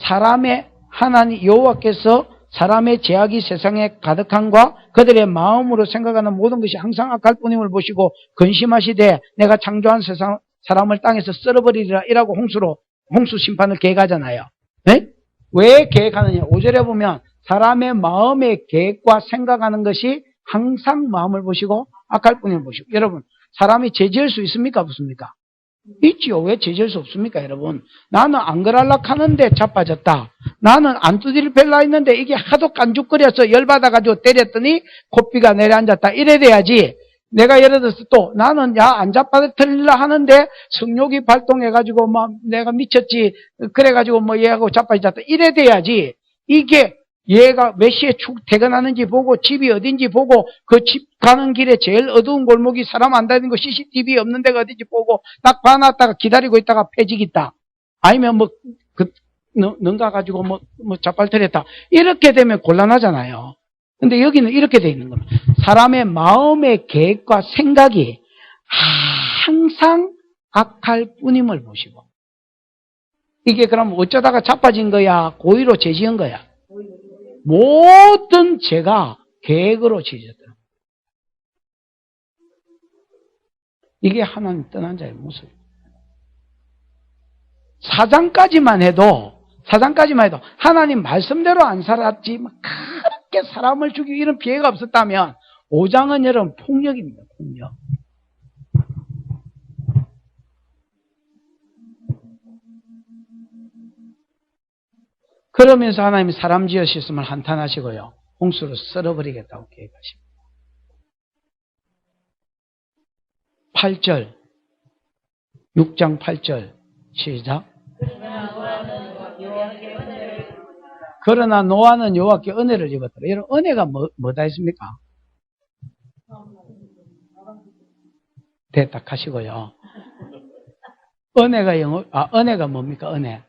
S1: 사람의 하나님 여호와께서 사람의 죄악이 세상에 가득한과 그들의 마음으로 생각하는 모든 것이 항상 악할 뿐임을 보시고 근심하시되 내가 창조한 세상 사람을 땅에서 썰어버리리라 이라고 홍수 심판을 계획하잖아요. 네? 왜 계획하느냐? 5절에 보면 사람의 마음의 계획과 생각하는 것이 항상 마음을 보시고 악할 뿐임을 보시고 여러분 사람이 죄 지을 수 있습니까? 없습니까? 있지요. 왜 죄 지을 수 없습니까? 여러분 나는 안 그럴라 하는데 자빠졌다. 나는 안 두드릴 펠라 했는데 이게 하도 깐죽거려서 열받아가지고 때렸더니 코피가 내려앉았다. 이래 돼야지. 내가 예를 들어서 또 나는 안 자빠뜨리려 하는데 성욕이 발동해가지고 막 내가 미쳤지 그래가지고 뭐 얘하고 자빠졌다. 이래 돼야지. 이게 얘가 몇 시에 퇴근하는지 보고 집이 어딘지 보고 그 집 가는 길에 제일 어두운 골목이 사람 안 다니는 거 CCTV 없는 데가 어딘지 보고 딱 봐놨다가 기다리고 있다가 패지겠다. 아니면 뭐 능가 가지고 뭐 자빨터렸다. 이렇게 되면 곤란하잖아요. 근데 여기는 이렇게 돼 있는 겁니다. 사람의 마음의 계획과 생각이 항상 악할 뿐임을 보시고 이게 그럼 어쩌다가 자빠진 거야? 고의로 죄 지은 거야? 모든 죄가 계획으로 지어졌다. 이게 하나님 떠난 자의 모습. 사장까지만 해도 하나님 말씀대로 안 살았지 그렇게 사람을 죽이고 이런 피해가 없었다면 5장은 여러분 폭력입니다. 폭력. 그러면서 하나님이 사람 지으셨음을 한탄하시고요. 홍수로 썰어버리겠다고 계획하십니다. 8절 6장 8절 시작. 그러나 노아는 여호와께 은혜를 입었더라. 여러분 은혜가 뭐다 했습니까? 됐다 하시고요. 은혜가 뭡니까? 은혜.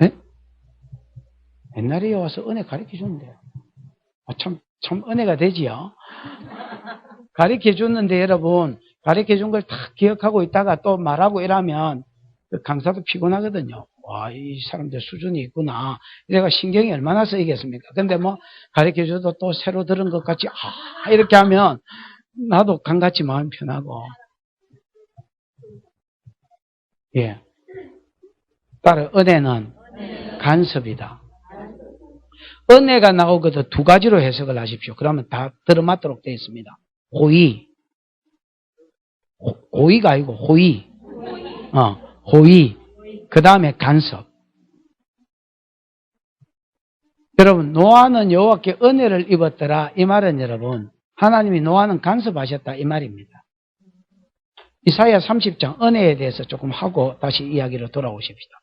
S1: 네? 옛날에 와서 은혜 가르쳐 주는데요. 참 은혜가 되지요. 가르쳐 줬는데 여러분 가르쳐 준 걸 다 기억하고 있다가 또 말하고 이러면 강사도 피곤하거든요. 와, 이 사람들 수준이 있구나. 내가 신경이 얼마나 쓰이겠습니까? 근데 뭐 가르쳐 줘도 또 새로 들은 것 같이 이렇게 하면 나도 강같이 마음 편하고. 예. 따라 은혜는 간섭이다. 은혜가 나오거든 두 가지로 해석을 하십시오. 그러면 다 들어맞도록 되어 있습니다. 호의가 아니고 호의. 호의. 그 다음에 간섭. 여러분 노아는 여호와께 은혜를 입었더라. 이 말은 여러분 하나님이 노아는 간섭하셨다 이 말입니다. 이사야 30장 은혜에 대해서 조금 하고 다시 이야기로 돌아오십시다.